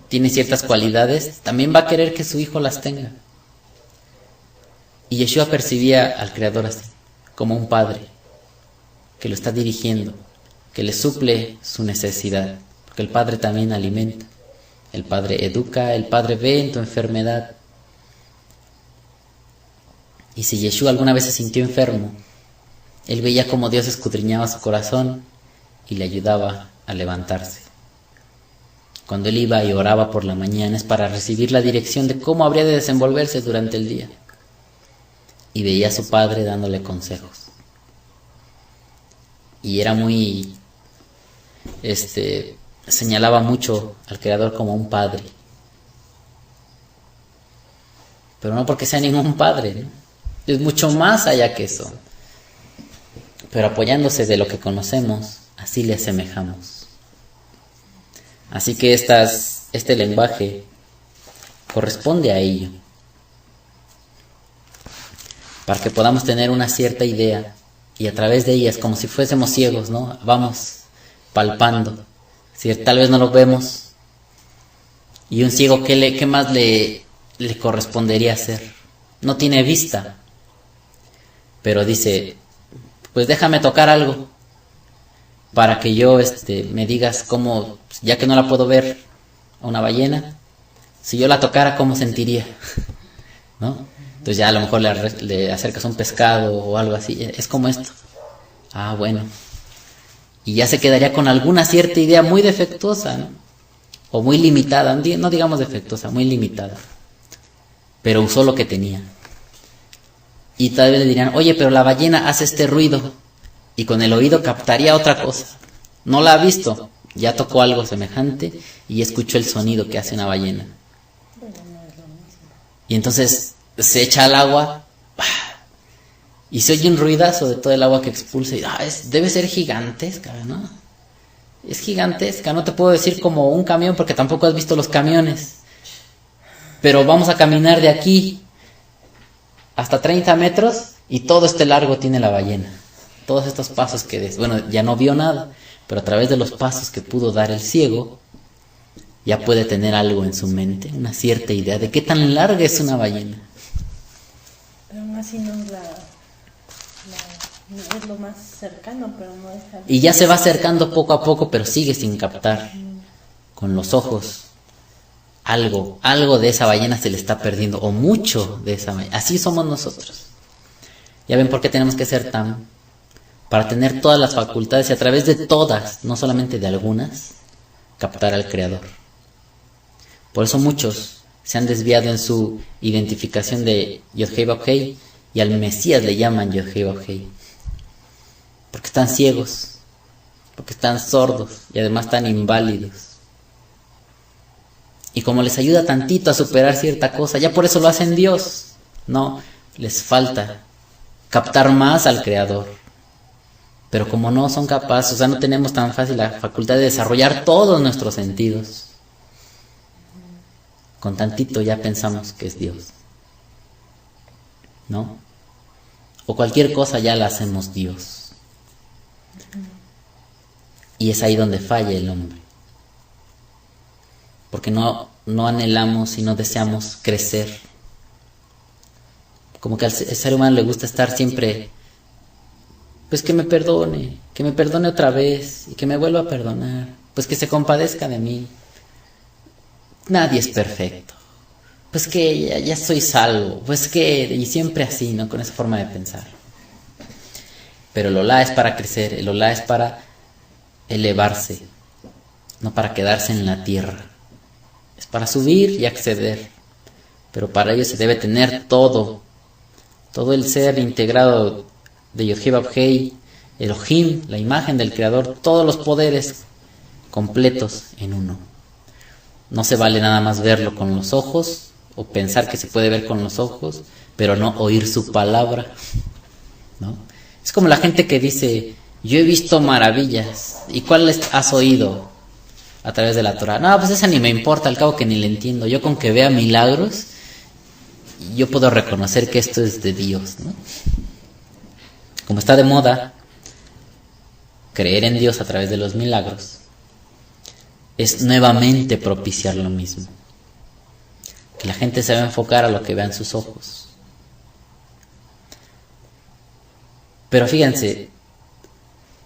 tiene ciertas cualidades, también va a querer que su hijo las tenga. Y Yeshua percibía al Creador así, como un padre que lo está dirigiendo, que le suple su necesidad, porque el Padre también alimenta, el Padre educa, el Padre ve en tu enfermedad. Y si Yeshua alguna vez se sintió enfermo, Él veía como Dios escudriñaba su corazón y le ayudaba a levantarse. Cuando Él iba y oraba por la mañana es para recibir la dirección de cómo habría de desenvolverse durante el día. Y veía a su Padre dándole consejos. Y era muy... señalaba mucho al Creador como un padre. Pero no porque sea ningún padre, ¿no? Es mucho más allá que eso. Pero apoyándose de lo que conocemos, así le asemejamos. Así que este lenguaje corresponde a ello. Para que podamos tener una cierta idea y a través de ellas, como si fuésemos ciegos, ¿no? Vamos palpando. Si tal vez no lo vemos. Y un ciego, ¿qué más le correspondería hacer? No tiene vista. Pero dice, pues déjame tocar algo para que yo me digas cómo, ya que no la puedo ver a una ballena, Si yo la tocara, ¿cómo sentiría? ¿No? Entonces ya a lo mejor le acercas un pescado o algo así. Es como esto. Ah, bueno. Y ya se quedaría con alguna cierta idea muy defectuosa, ¿no? O muy limitada. No digamos defectuosa, muy limitada. Pero usó lo que tenía. Y tal vez le dirían, oye, pero la ballena hace este ruido. Y con el oído captaría otra cosa. No la ha visto. Ya tocó algo semejante y escuchó el sonido que hace una ballena. Y entonces se echa al agua y se oye un ruidazo de todo el agua que expulsa. Y, debe ser gigantesca, ¿no? Es gigantesca, no te puedo decir como un camión porque tampoco has visto los camiones. Pero vamos a caminar de aquí hasta 30 metros y todo este largo tiene la ballena. Todos estos pasos bueno, ya no vio nada, pero a través de los pasos que pudo dar el ciego, ya puede tener algo en su mente, una cierta idea de qué tan larga es una ballena. Pero aún así no es no es lo más cercano, pero no es Y ya se va acercando poco a poco, pero sigue sin captar con los ojos. Algo de esa ballena se le está perdiendo, o mucho de esa ballena. Así somos nosotros. Ya ven por qué tenemos que ser para tener todas las facultades y a través de todas, no solamente de algunas, captar al Creador. Por eso muchos se han desviado en su identificación de Yod-Heh Vav-Heh y al Mesías le llaman Yod-Heh Vav-Heh. Porque están ciegos, porque están sordos y además están inválidos. Y como les ayuda tantito a superar cierta cosa, ya por eso lo hacen Dios. No, les falta captar más al Creador. Pero como no son capaces, o sea, no tenemos tan fácil la facultad de desarrollar todos nuestros sentidos. Con tantito ya pensamos que es Dios. ¿No? O cualquier cosa ya la hacemos Dios. Y es ahí donde falla el hombre. Porque no anhelamos y no deseamos crecer. Como que al ser humano le gusta estar siempre, pues que me perdone otra vez y que me vuelva a perdonar, pues que se compadezca de mí. Nadie es perfecto. Pues que ya soy salvo, pues que, y siempre así, ¿no? Con esa forma de pensar. Pero el Olá es para crecer, el Olá es para elevarse, no para quedarse en la tierra. Es para subir y acceder, pero para ello se debe tener todo el ser integrado de Yod-Heh Vav-Heh, Elohim, la imagen del Creador, todos los poderes completos en uno. No se vale nada más verlo con los ojos o pensar que se puede ver con los ojos, pero no oír su palabra, ¿no? Es como la gente que dice, yo he visto maravillas, ¿y cuáles has oído a través de la Torah? No, pues esa ni me importa, al cabo que ni le entiendo. Yo con que vea milagros, yo puedo reconocer que esto es de Dios, ¿no? Como está de moda creer en Dios a través de los milagros, es nuevamente propiciar lo mismo. Que la gente se va a enfocar a lo que vean sus ojos. Pero fíjense,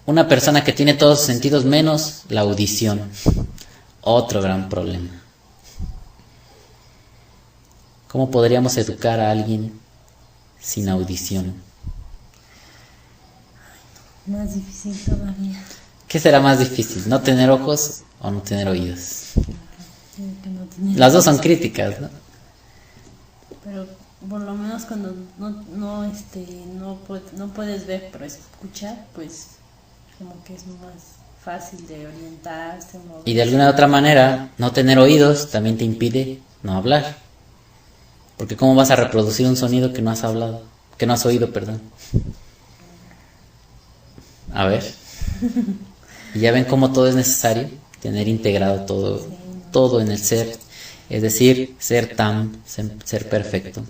una persona que tiene todos los sentidos menos la audición, otro gran problema. ¿Cómo podríamos educar a alguien sin audición? Más difícil todavía. ¿Qué será más difícil? ¿No tener ojos o no tener oídos? Que no tener Las dos son críticas, ¿no? Pero por lo menos cuando no puedes ver, pero escuchar, pues como que es más fácil de orientarse. Y de alguna otra manera, no tener oídos también te impide no hablar. Porque ¿cómo vas a reproducir un sonido que no has hablado? Que no has oído, perdón. A ver. Y ya ven cómo todo es necesario, tener integrado todo en el ser. Es decir, ser tam, ser perfecto.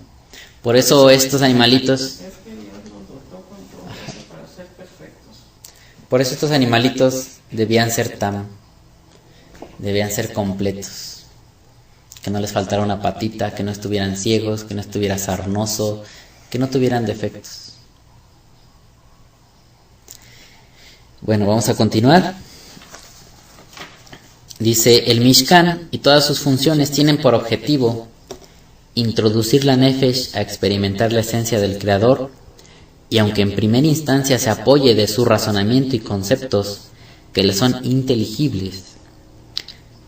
Por eso estos animalitos... Es que Dios nos dotó con todo eso para ser perfectos. Por eso estos animalitos debían ser tam, debían ser completos. Que no les faltara una patita, que no estuvieran ciegos, que no estuviera sarnoso, que no tuvieran defectos. Bueno, vamos a continuar. Dice, el Mishkan y todas sus funciones tienen por objetivo introducir la Nefesh a experimentar la esencia del Creador, y aunque en primera instancia se apoye de su razonamiento y conceptos que le son inteligibles,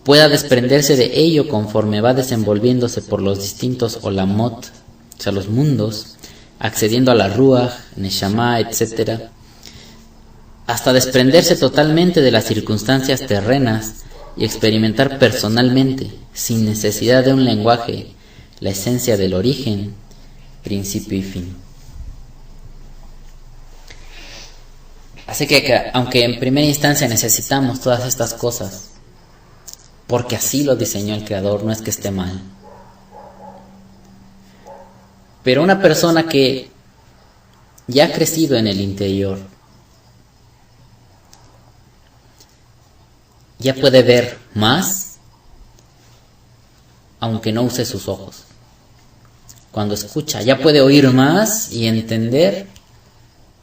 pueda desprenderse de ello conforme va desenvolviéndose por los distintos olamot, o sea, los mundos, accediendo a la Ruach, Neshama, etc., hasta desprenderse totalmente de las circunstancias terrenas y experimentar personalmente, sin necesidad de un lenguaje, la esencia del origen, principio y fin. Así que aunque en primera instancia necesitamos todas estas cosas, porque así lo diseñó el Creador, no es que esté mal. Pero una persona que ya ha crecido en el interior, ya puede ver más, aunque no use sus ojos. Cuando escucha, ya puede oír más y entender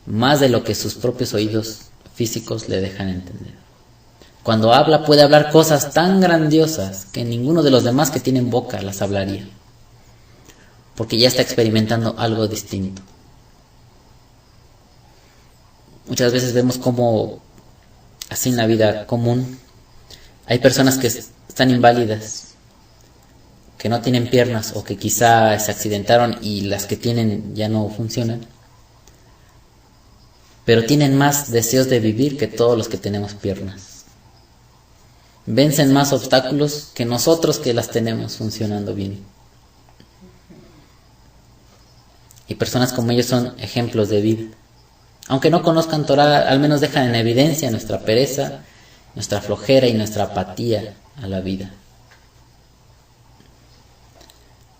más de lo que sus propios oídos físicos le dejan entender. Cuando habla, puede hablar cosas tan grandiosas que ninguno de los demás que tienen boca las hablaría, porque ya está experimentando algo distinto. Muchas veces vemos como, así en la vida común, hay personas que están inválidas, que no tienen piernas o que quizá se accidentaron y las que tienen ya no funcionan, pero tienen más deseos de vivir que todos los que tenemos piernas. Vencen más obstáculos que nosotros que las tenemos funcionando bien. Y personas como ellos son ejemplos de vida. Aunque no conozcan Torah, al menos dejan en evidencia nuestra pereza, nuestra flojera y nuestra apatía a la vida.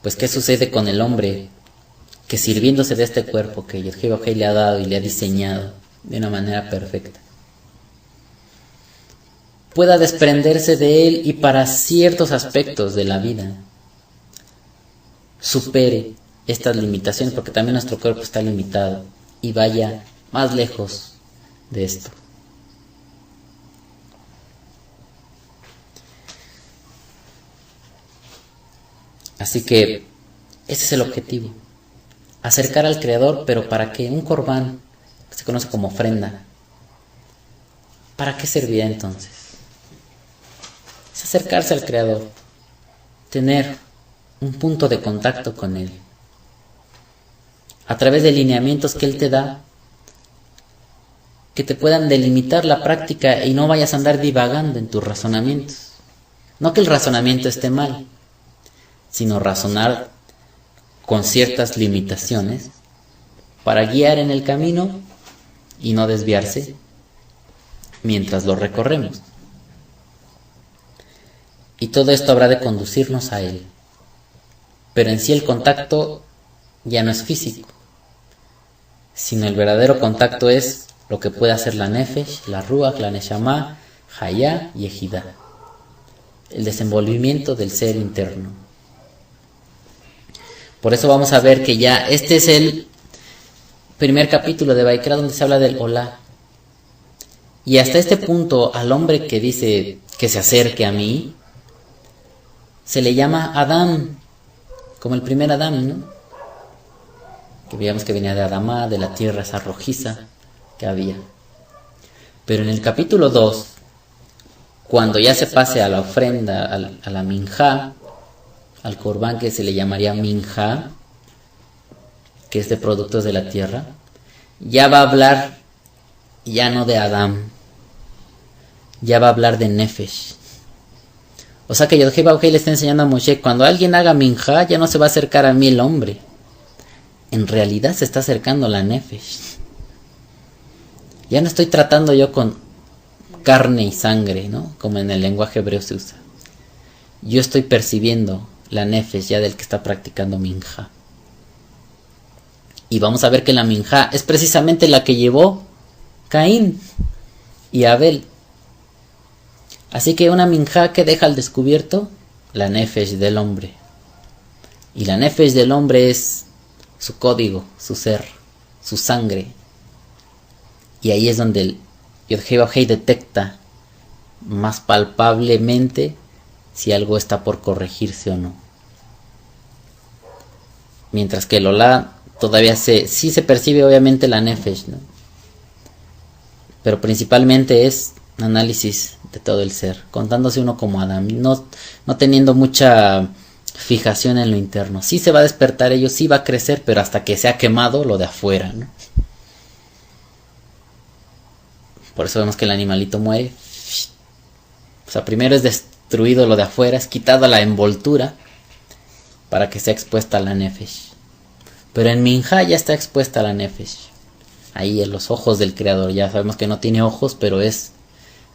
Pues ¿qué sucede con el hombre que, sirviéndose de este cuerpo que Yod-Heh le ha dado y le ha diseñado de una manera perfecta, pueda desprenderse de él y para ciertos aspectos de la vida supere estas limitaciones, porque también nuestro cuerpo está limitado, y vaya más lejos de esto? Así que ese es el objetivo, acercar al Creador. Pero ¿para qué? Un corbán, que se conoce como ofrenda, ¿para qué servirá entonces? Es acercarse al Creador, tener un punto de contacto con Él, a través de lineamientos que Él te da, que te puedan delimitar la práctica y no vayas a andar divagando en tus razonamientos. No que el razonamiento esté mal, sino razonar con ciertas limitaciones para guiar en el camino y no desviarse mientras lo recorremos. Y todo esto habrá de conducirnos a Él. Pero en sí el contacto ya no es físico, sino el verdadero contacto es lo que puede hacer la Nefesh, la Ruach, la Neshama, Hayá y Ejidá, el desenvolvimiento del ser interno. Por eso vamos a ver que ya este es el primer capítulo de Vaikra donde se habla del Olá. Y hasta este punto al hombre que dice que se acerque a mí, se le llama Adán, como el primer Adán, ¿no? Que veíamos que venía de Adamá, de la tierra esa rojiza que había. Pero en el capítulo 2, cuando ya se pase a la ofrenda, a la minjá, al corbán que se le llamaría minjá, que es de productos de la tierra, ya va a hablar ya no de Adán, ya va a hablar de Nefesh. O sea que Yod-Heh le está enseñando a Moshe, cuando alguien haga minjá, ya no se va a acercar a mí el hombre. En realidad se está acercando la Nefesh. Ya no estoy tratando yo con carne y sangre, ¿no? Como en el lenguaje hebreo se usa. Yo estoy percibiendo la Nefesh ya del que está practicando minjá. Y vamos a ver que la minjá es precisamente la que llevó Caín y Abel. Así que una minjá que deja al descubierto la Nefesh del hombre. Y la Nefesh del hombre es su código, su ser, su sangre. Y ahí es donde el Yod-Heh detecta más palpablemente si algo está por corregirse o no. Mientras que el Olá todavía sí se percibe obviamente la Nefesh, ¿no? Pero principalmente es análisis de todo el ser, contándose uno como Adam, no teniendo mucha fijación en lo interno. Sí se va a despertar ello, sí va a crecer, pero hasta que se ha quemado lo de afuera, ¿no? Por eso vemos que el animalito muere. O sea, primero es destruido lo de afuera, es quitada la envoltura para que sea expuesta a la Nefesh. Pero en Minja ya está expuesta a la Nefesh. Ahí en los ojos del Creador. Ya sabemos que no tiene ojos, pero es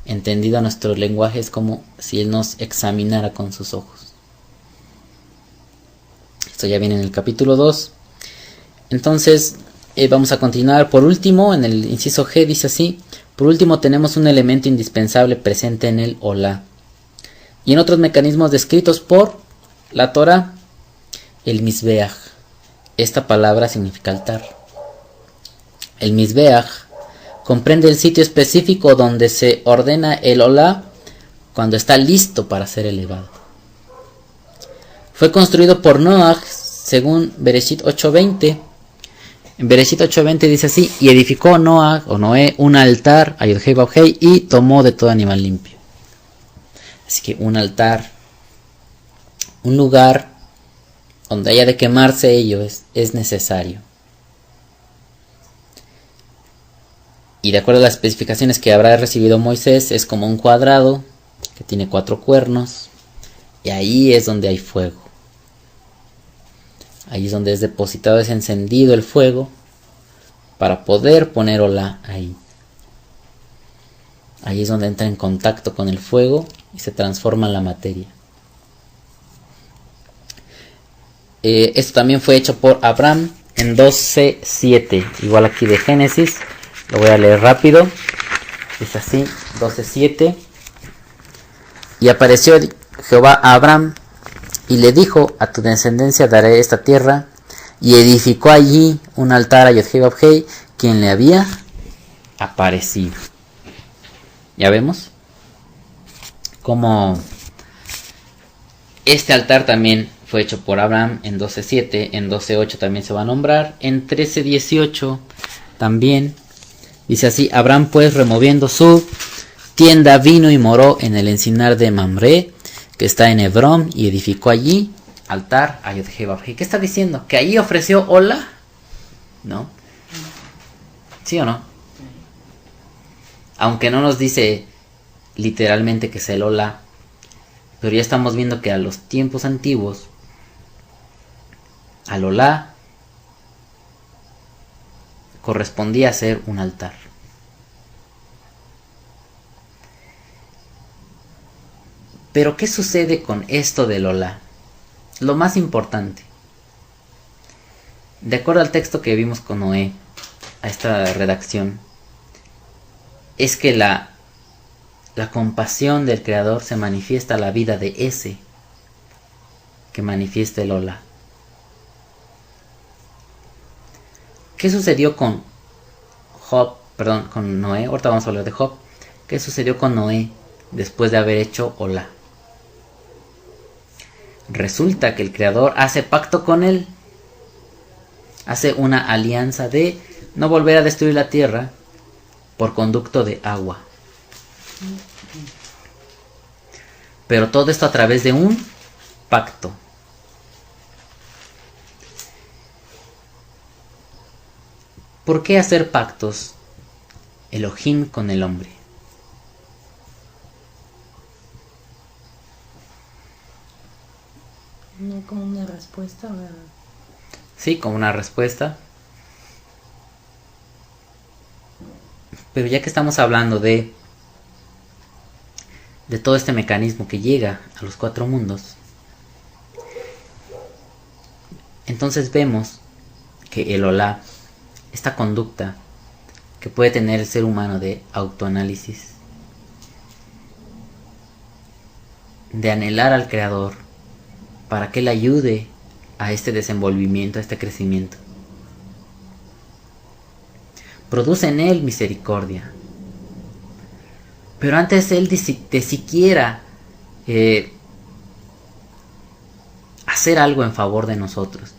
entendido a nuestro lenguaje, es como si Él nos examinara con sus ojos. Esto ya viene en el capítulo 2. Entonces vamos a continuar. Por último, en el inciso G dice así: por último tenemos un elemento indispensable presente en el Olá y en otros mecanismos descritos por la Torah, el Mizbeach. Esta palabra significa altar. El Mizbeach comprende el sitio específico donde se ordena el Olá cuando está listo para ser elevado. Fue construido por Noach según Bereshit 8:20. En Bereshit 8:20 dice así: y edificó Noach o Noé un altar a Yod-Hei Vav-Hei y tomó de todo animal limpio. Así que un altar, un lugar donde haya de quemarse ello es necesario. Y de acuerdo a las especificaciones que habrá recibido Moisés, es como un cuadrado que tiene 4 cuernos. Y ahí es donde hay fuego. Ahí es donde es depositado, es encendido el fuego para poder poner Olá ahí. Ahí es donde entra en contacto con el fuego y se transforma en la materia. Esto también fue hecho por Abraham en 12:7, igual aquí de Génesis. Lo voy a leer rápido. Es así, 12:7. Y apareció Jehová a Abraham y le dijo: a tu descendencia daré esta tierra. Y edificó allí un altar a Yod-Hei Vav-Hei, quien le había aparecido. ¿Ya vemos? Como este altar también fue hecho por Abraham en 12:7. En 12:8 también se va a nombrar. En 13:18 también. Dice así: Abraham pues, removiendo su tienda, vino y moró en el encinar de Mamre, que está en Hebrón, y edificó allí altar a Yod-Hei Vav-Hei. ¿Qué está diciendo? ¿Que allí ofreció Olá? ¿No? ¿Sí o no? Aunque no nos dice literalmente que es el Olá, pero ya estamos viendo que a los tiempos antiguos, al Olá correspondía a ser un altar. Pero ¿qué sucede con esto del Olá? Lo más importante, de acuerdo al texto que vimos con Noé, a esta redacción, es que la compasión del Creador se manifiesta a la vida de ese que manifiesta el Olá. ¿Qué sucedió con Noé? Ahorita vamos a hablar de Job. ¿Qué sucedió con Noé después de haber hecho Olá? Resulta que el Creador hace pacto con él. Hace una alianza de no volver a destruir la tierra por conducto de agua. Pero todo esto a través de un pacto. ¿Por qué hacer pactos Elohim con el hombre? No como una respuesta, ¿verdad? Sí, como una respuesta. Pero ya que estamos hablando de todo este mecanismo que llega a los 4 mundos, entonces vemos que el Olá, esta conducta que puede tener el ser humano de autoanálisis, de anhelar al Creador para que le ayude a este desenvolvimiento, a este crecimiento, produce en él misericordia. Pero antes él de siquiera hacer algo en favor de nosotros,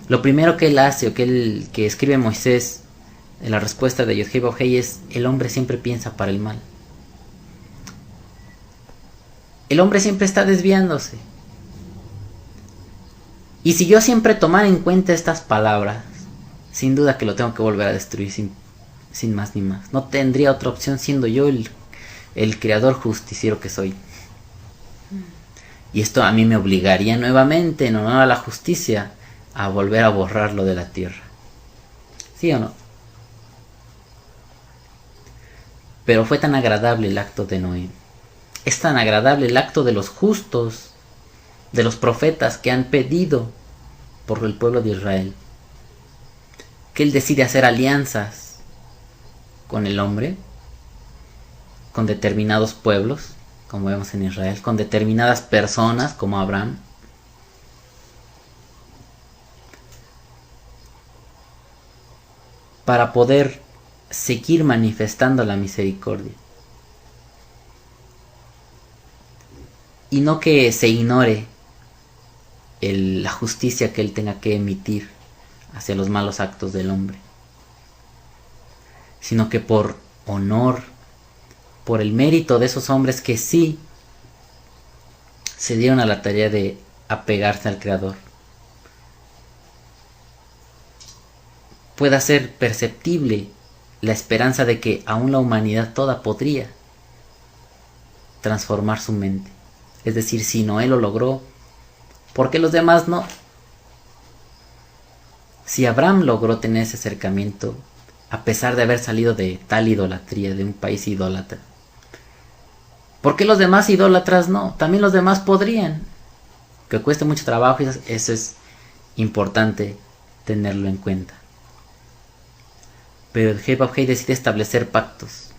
lo primero que él hace, o que escribe Moisés en la respuesta de Yod-Heh-Vav-Heh, es: el hombre siempre piensa para el mal. El hombre siempre está desviándose. Y si yo siempre tomara en cuenta estas palabras, sin duda que lo tengo que volver a destruir sin más ni más. No tendría otra opción, siendo yo el creador justiciero que soy. Y esto a mí me obligaría nuevamente, en honor a la justicia, a volver a borrarlo de la tierra. ¿Sí o no? Pero fue tan agradable el acto de Noé. Es tan agradable el acto de los justos, de los profetas que han pedido por el pueblo de Israel, que él decide hacer alianzas con el hombre, con determinados pueblos, como vemos en Israel, con determinadas personas como Abraham, para poder seguir manifestando la misericordia. Y no que se ignore la justicia que él tenga que emitir hacia los malos actos del hombre, sino que por honor, por el mérito de esos hombres que sí se dieron a la tarea de apegarse al Creador, pueda ser perceptible la esperanza de que aún la humanidad toda podría transformar su mente. Es decir, si Noé lo logró, ¿por qué los demás no? Si Abraham logró tener ese acercamiento, a pesar de haber salido de tal idolatría, de un país idólatra, ¿por qué los demás idólatras no? También los demás podrían. Que cueste mucho trabajo, y eso es importante tenerlo en cuenta. Pero el Yod-Heh-Vav-Heh decide establecer pactos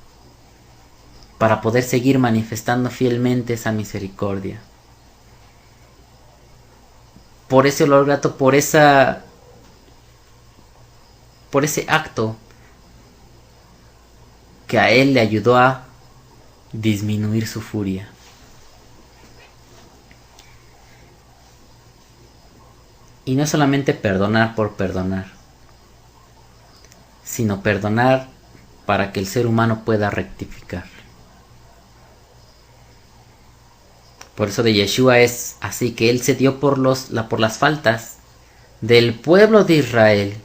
para poder seguir manifestando fielmente esa misericordia. Por ese olor grato, por ese acto que a él le ayudó a disminuir su furia. Y no solamente perdonar por perdonar, sino perdonar para que el ser humano pueda rectificar. Por eso de Yeshua es así, que él se dio por las faltas del pueblo de Israel,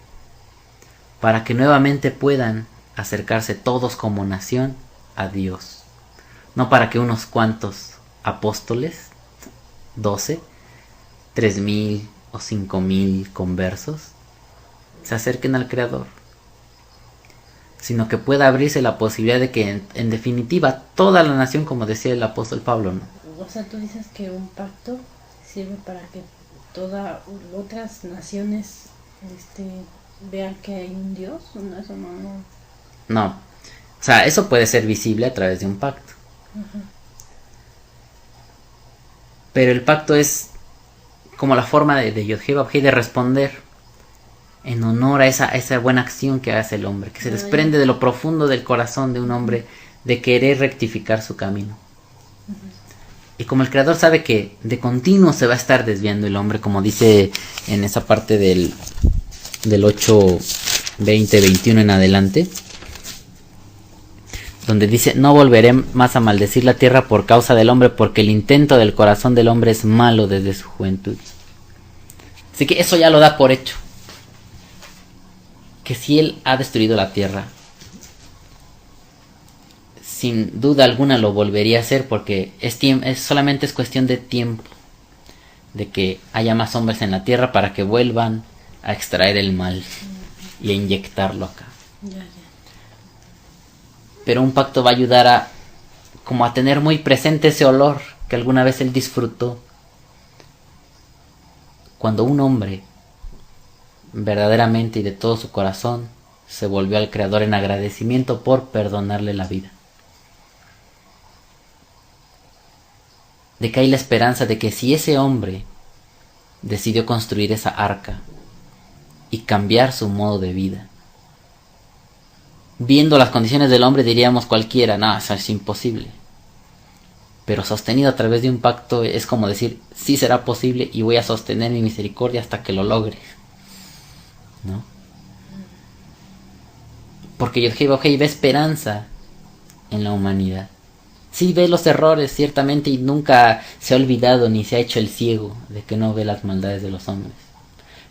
para que nuevamente puedan acercarse todos como nación a Dios. No para que unos cuantos apóstoles, 12, 3,000 o 5,000 conversos, se acerquen al Creador, sino que pueda abrirse la posibilidad de que en definitiva toda la nación, como decía el apóstol Pablo, ¿no? O sea, tú dices que un pacto sirve para que todas otras naciones vean que hay un Dios. No, eso no. No. O sea, eso puede ser visible a través de un pacto. Ajá. Pero el pacto es como la forma de Yod-Heh-Vav-Heh de responder en honor a esa buena acción que hace el hombre, que se desprende de lo profundo del corazón de un hombre, de querer rectificar su camino. Y como el Creador sabe que de continuo se va a estar desviando el hombre, como dice en esa parte del 8, 20, 21 en adelante, donde dice: no volveré más a maldecir la tierra por causa del hombre, porque el intento del corazón del hombre es malo desde su juventud. Así que eso ya lo da por hecho, que si él ha destruido la tierra, sin duda alguna lo volvería a hacer, porque solamente es cuestión de tiempo, de que haya más hombres en la tierra para que vuelvan a extraer el mal y a inyectarlo acá. Ya. Pero un pacto va a ayudar a tener muy presente ese olor que alguna vez él disfrutó, cuando un hombre verdaderamente y de todo su corazón se volvió al Creador en agradecimiento por perdonarle la vida. De que hay la esperanza de que si ese hombre decidió construir esa arca y cambiar su modo de vida, viendo las condiciones del hombre diríamos cualquiera, no, eso es imposible. Pero sostenido a través de un pacto es como decir, sí será posible y voy a sostener mi misericordia hasta que lo logre, ¿no? Porque Yod-Heh Vav-Heh ve esperanza en la humanidad. Sí ve los errores, ciertamente, y nunca se ha olvidado ni se ha hecho el ciego de que no ve las maldades de los hombres.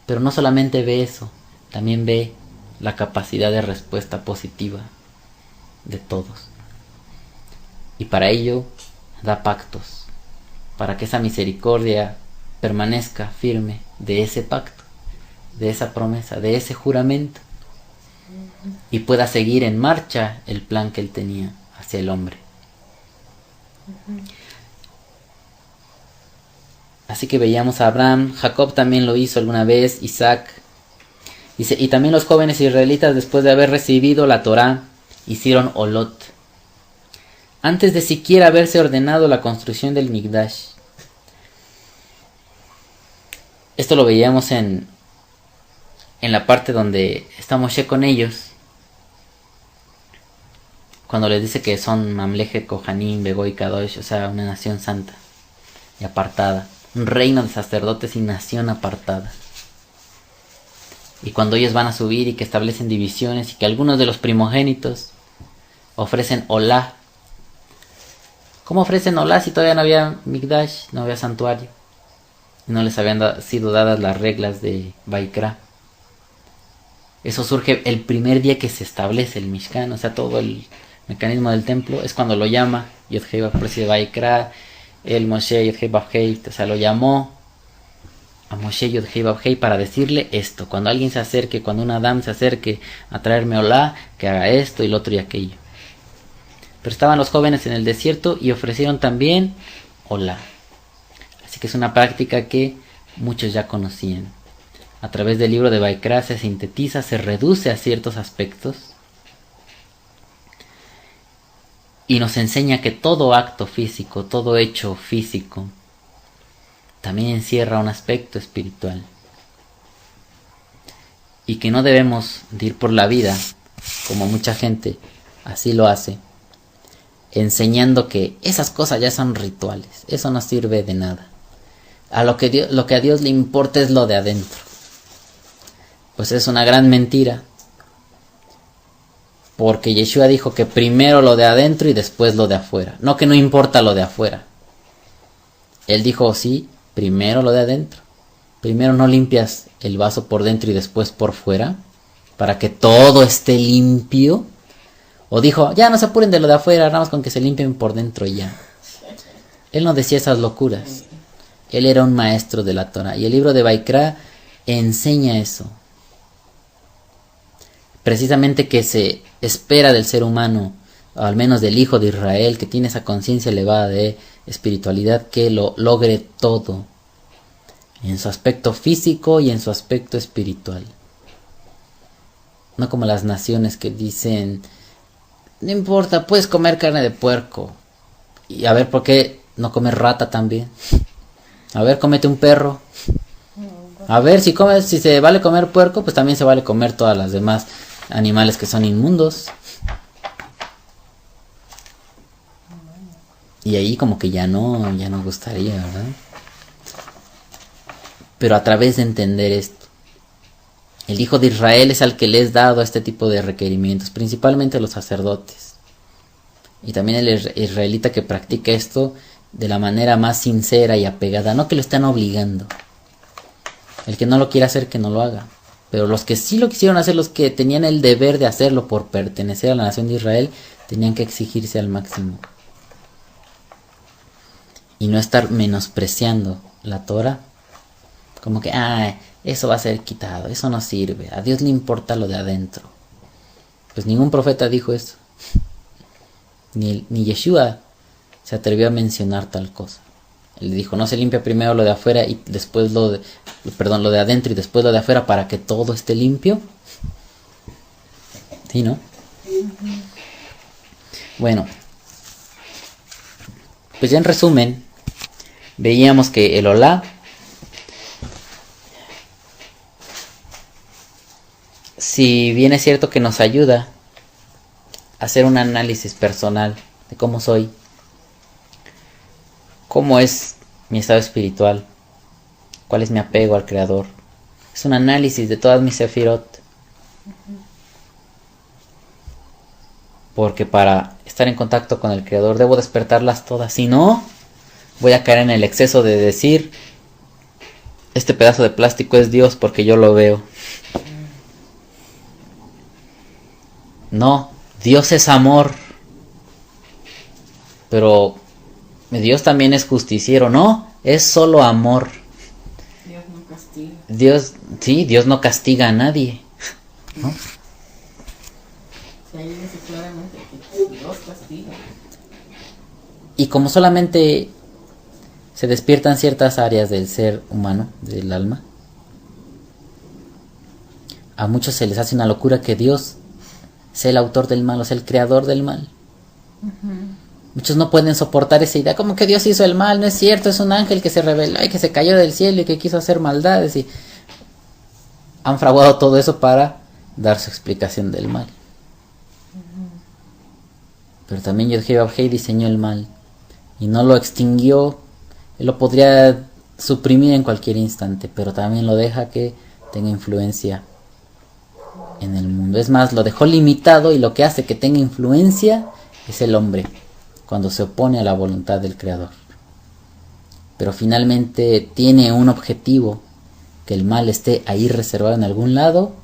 Pero no solamente ve eso, también ve la capacidad de respuesta positiva de todos. Y para ello da pactos, para que esa misericordia permanezca firme de ese pacto, de esa promesa, de ese juramento, y pueda seguir en marcha el plan que él tenía hacia el hombre. Así que veíamos a Abraham, Jacob también lo hizo alguna vez, Isaac. Dice, y también los jóvenes israelitas, después de haber recibido la Torá, hicieron Olot, antes de siquiera haberse ordenado la construcción del Mikdash. Esto lo veíamos en la parte donde está Moshe con ellos, cuando les dice que son Mamleje, Kohanim, Begoy, Kadosh, o sea, una nación santa y apartada, un reino de sacerdotes y nación apartada. Y cuando ellos van a subir y que establecen divisiones y que algunos de los primogénitos ofrecen olá. ¿Cómo ofrecen olá si todavía no había Mikdash, no había santuario? No les habían sido dadas las reglas de Vaikra. Eso surge el primer día que se establece el Mishkan, o sea, todo el mecanismo del templo, es cuando lo llama Yod-Heh Vav-Heh de Vaikra, el Moshe Yod-Heh Vav-Heh, o sea, lo llamó a Moshe Yod-Heh Vav-Heh para decirle esto. Cuando alguien se acerque, cuando un Adam se acerque a traerme olá, que haga esto y lo otro y aquello. Pero estaban los jóvenes en el desierto y ofrecieron también olá. Así que es una práctica que muchos ya conocían. A través del libro de Vaikra se sintetiza, se reduce a ciertos aspectos y nos enseña que todo acto físico, todo hecho físico, también encierra un aspecto espiritual. Y que no debemos de ir por la vida, como mucha gente así lo hace, enseñando que esas cosas ya son rituales, eso no sirve de nada. Lo que a Dios le importa es lo de adentro. Pues es una gran mentira. Porque Yeshua dijo que primero lo de adentro y después lo de afuera. No que no importa lo de afuera. Él dijo, sí, primero lo de adentro. Primero no limpias el vaso por dentro y después por fuera, para que todo esté limpio. O dijo, ya no se apuren de lo de afuera, nada más con que se limpien por dentro y ya. Él no decía esas locuras. Él era un maestro de la Torah. Y el libro de Vaikra enseña eso. Precisamente que se espera del ser humano, o al menos del hijo de Israel, que tiene esa conciencia elevada de espiritualidad, que lo logre todo, en su aspecto físico y en su aspecto espiritual. No como las naciones que dicen, no importa, puedes comer carne de puerco. Y a ver, ¿por qué no comer rata también? A ver, cómete un perro. A ver, si se vale comer puerco, pues también se vale comer todas las demás animales que son inmundos. Y ahí como que ya no gustaría, ¿verdad? Pero a través de entender esto, el hijo de Israel es al que le es dado este tipo de requerimientos, principalmente los sacerdotes. Y también el israelita que practica esto de la manera más sincera y apegada, no que lo están obligando. El que no lo quiera hacer, que no lo haga. Pero los que sí lo quisieron hacer, los que tenían el deber de hacerlo por pertenecer a la nación de Israel, tenían que exigirse al máximo. Y no estar menospreciando la Torah. Como que, eso va a ser quitado, eso no sirve. A Dios le importa lo de adentro. Pues ningún profeta dijo eso. Ni Yeshua se atrevió a mencionar tal cosa. Él dijo, no se limpia primero lo de afuera y después lo de adentro y después lo de afuera para que todo esté limpio. ¿Sí, no? Bueno, pues ya en resumen, veíamos que el olá si bien es cierto que nos ayuda hacer un análisis personal de cómo soy, cómo es mi estado espiritual, cuál es mi apego al Creador. Es un análisis de todas mis sefirot. Porque para estar en contacto con el Creador debo despertarlas todas. Si no, voy a caer en el exceso de decir: este pedazo de plástico es Dios porque yo lo veo. No, Dios es amor. Pero Dios también es justiciero. No, es solo amor. Dios no castiga. Dios no castiga a nadie, ¿no? Si ahí dice claramente que Dios castiga. Y como solamente se despiertan ciertas áreas del ser humano, del alma, a muchos se les hace una locura que Dios sea el autor del mal, o sea, el creador del mal. Muchos no pueden soportar esa idea, como que Dios hizo el mal. No es cierto, es un ángel que se rebeló y que se cayó del cielo y que quiso hacer maldades, y han fraguado todo eso para dar su explicación del mal. Pero también Yod-Heh-Vav-Heh diseñó el mal y no lo extinguió. Él lo podría suprimir en cualquier instante, pero también lo deja que tenga influencia en el mundo. Es más, lo dejó limitado, y lo que hace que tenga influencia es el hombre, cuando se opone a la voluntad del Creador. Pero finalmente tiene un objetivo: que el mal esté ahí reservado en algún lado,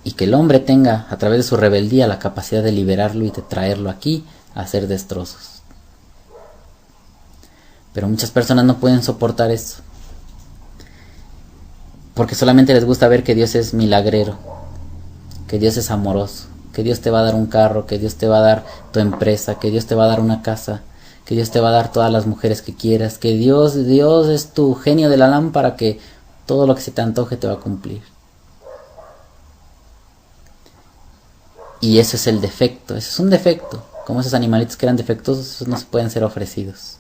y que el hombre tenga, a través de su rebeldía, la capacidad de liberarlo y de traerlo aquí a hacer destrozos. Pero muchas personas no pueden soportar eso, porque solamente les gusta ver que Dios es milagrero, que Dios es amoroso, que Dios te va a dar un carro, que Dios te va a dar tu empresa, que Dios te va a dar una casa, que Dios te va a dar todas las mujeres que quieras, que Dios es tu genio de la lámpara, que todo lo que se te antoje te va a cumplir. Y eso es el defecto, eso es un defecto. Como esos animalitos que eran defectuosos, esos no se pueden ser ofrecidos.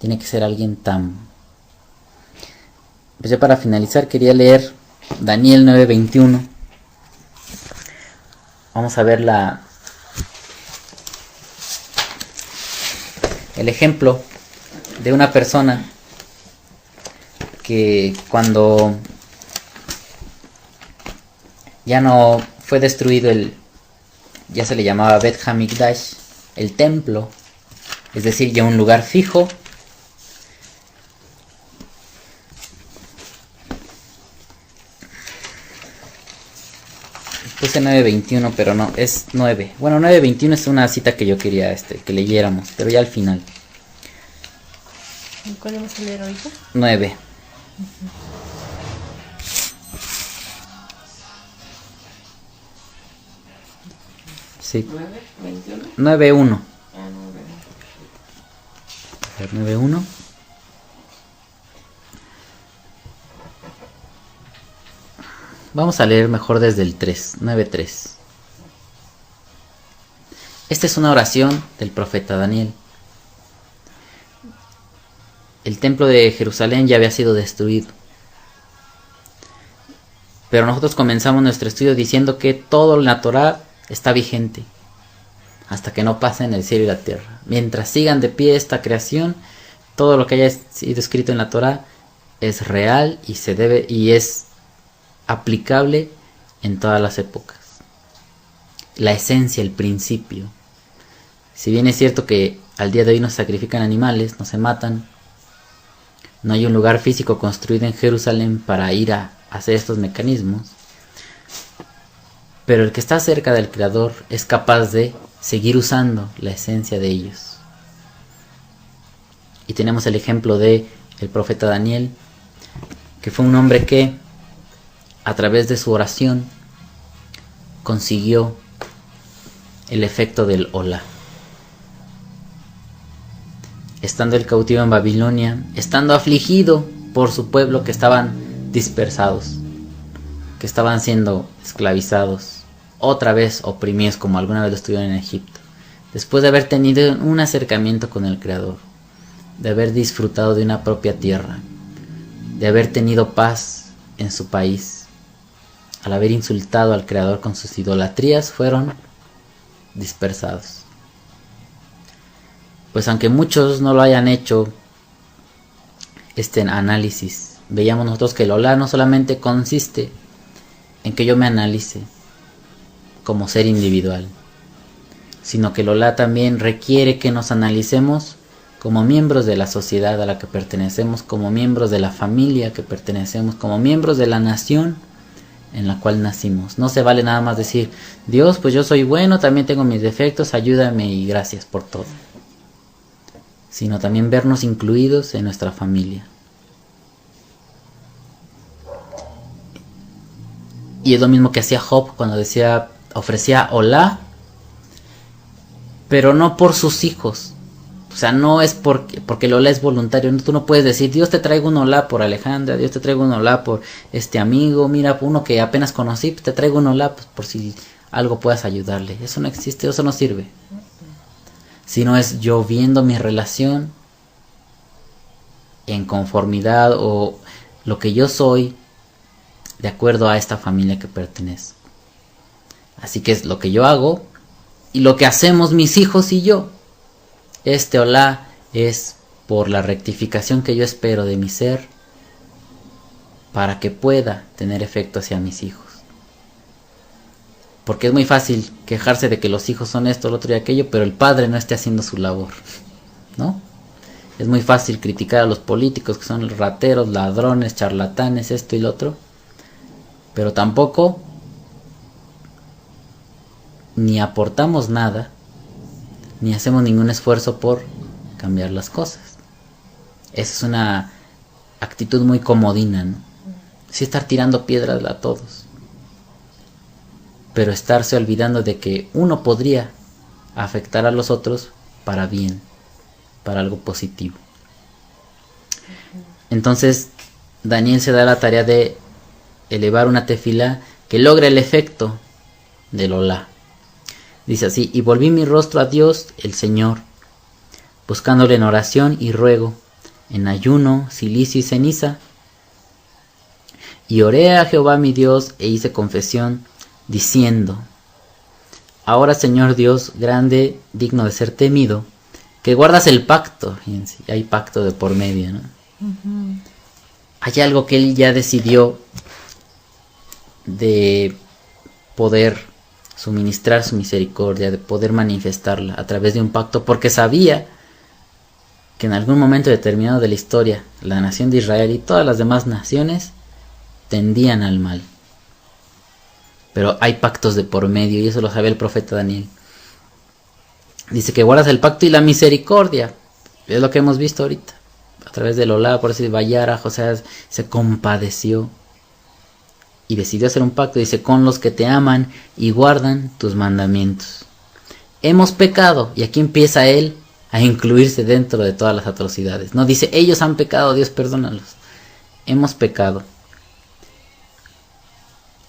Tiene que ser alguien tan... Pues ya para finalizar quería leer Daniel 9:21. Vamos a ver el ejemplo de una persona que cuando ya no fue destruido ya se le llamaba Bet Hamikdash, el templo, es decir, ya un lugar fijo. Puse 9:21, pero no, es 9. Bueno, 9:21 es una cita que yo quería que leyéramos, pero ya al final. ¿Cuál vamos a leer ahorita? 9. Sí. 9:21. 9:1. Ah, 9:1. Vamos a leer mejor desde el 3, 9:3. Esta es una oración del profeta Daniel. El templo de Jerusalén ya había sido destruido. Pero nosotros comenzamos nuestro estudio diciendo que todo en la Torah está vigente hasta que no pasen el cielo y la tierra. Mientras sigan de pie esta creación, todo lo que haya sido escrito en la Torah es real y es aplicable en todas las épocas. La esencia, el principio. Si bien es cierto que al día de hoy no se sacrifican animales, no se matan, no hay un lugar físico construido en Jerusalén para ir a hacer estos mecanismos, pero el que está cerca del Creador es capaz de seguir usando la esencia de ellos. Y tenemos el ejemplo de el profeta Daniel, que fue un hombre que a través de su oración consiguió el efecto del Olá. Estando el cautivo en Babilonia, estando afligido por su pueblo que estaban dispersados, que estaban siendo esclavizados, otra vez oprimidos como alguna vez lo estuvieron en Egipto, después de haber tenido un acercamiento con el Creador, de haber disfrutado de una propia tierra, de haber tenido paz en su país, al haber insultado al Creador con sus idolatrías, fueron dispersados. Pues aunque muchos no lo hayan hecho este análisis, veíamos nosotros que el Olá no solamente consiste en que yo me analice como ser individual, sino que el Olá también requiere que nos analicemos como miembros de la sociedad a la que pertenecemos, como miembros de la familia que pertenecemos, como miembros de la nación en la cual nacimos. No se vale nada más decir, Dios, pues yo soy bueno, también tengo mis defectos, ayúdame y gracias por todo. Sino también vernos incluidos en nuestra familia. Y es lo mismo que hacía Job cuando decía, ofrecía Olá, pero no por sus hijos. O sea, no es porque el Olá es voluntario. Tú no puedes decir, Dios te traigo un Olá por Alejandra, Dios te traigo un Olá por este amigo, mira, uno que apenas conocí, pues te traigo un Olá pues, por si algo puedas ayudarle. Eso no existe, eso no sirve. Sino es yo viendo mi relación en conformidad o lo que yo soy de acuerdo a esta familia que pertenezco. Así que es lo que yo hago y lo que hacemos mis hijos y yo. Este Olá es por la rectificación que yo espero de mi ser para que pueda tener efecto hacia mis hijos. Porque es muy fácil quejarse de que los hijos son esto, lo otro y aquello, pero el padre no esté haciendo su labor, ¿no? Es muy fácil criticar a los políticos que son rateros, ladrones, charlatanes, esto y lo otro, pero tampoco ni aportamos nada ni hacemos ningún esfuerzo por cambiar las cosas. Esa es una actitud muy comodina, ¿no? Sí, estar tirando piedras a todos, pero estarse olvidando de que uno podría afectar a los otros para bien, para algo positivo. Entonces Daniel se da la tarea de elevar una tefilá que logre el efecto del Olá. Dice así, y volví mi rostro a Dios, el Señor, buscándole en oración y ruego, en ayuno, cilicio y ceniza. Y oré a Jehová mi Dios e hice confesión, diciendo, ahora Señor Dios, grande, digno de ser temido, que guardas el pacto. Fíjense, hay pacto de por medio, ¿no? Hay algo que él ya decidió de poder suministrar su misericordia, de poder manifestarla a través de un pacto, porque sabía que en algún momento determinado de la historia, la nación de Israel y todas las demás naciones tendían al mal. Pero hay pactos de por medio, y eso lo sabe el profeta Daniel. Dice que guardas el pacto y la misericordia. Es lo que hemos visto ahorita. A través del Olá, por eso Vayara, José se compadeció y decidió hacer un pacto. Dice, con los que te aman y guardan tus mandamientos. Hemos pecado, y aquí empieza él a incluirse dentro de todas las atrocidades. No dice, ellos han pecado, Dios perdónalos. Hemos pecado.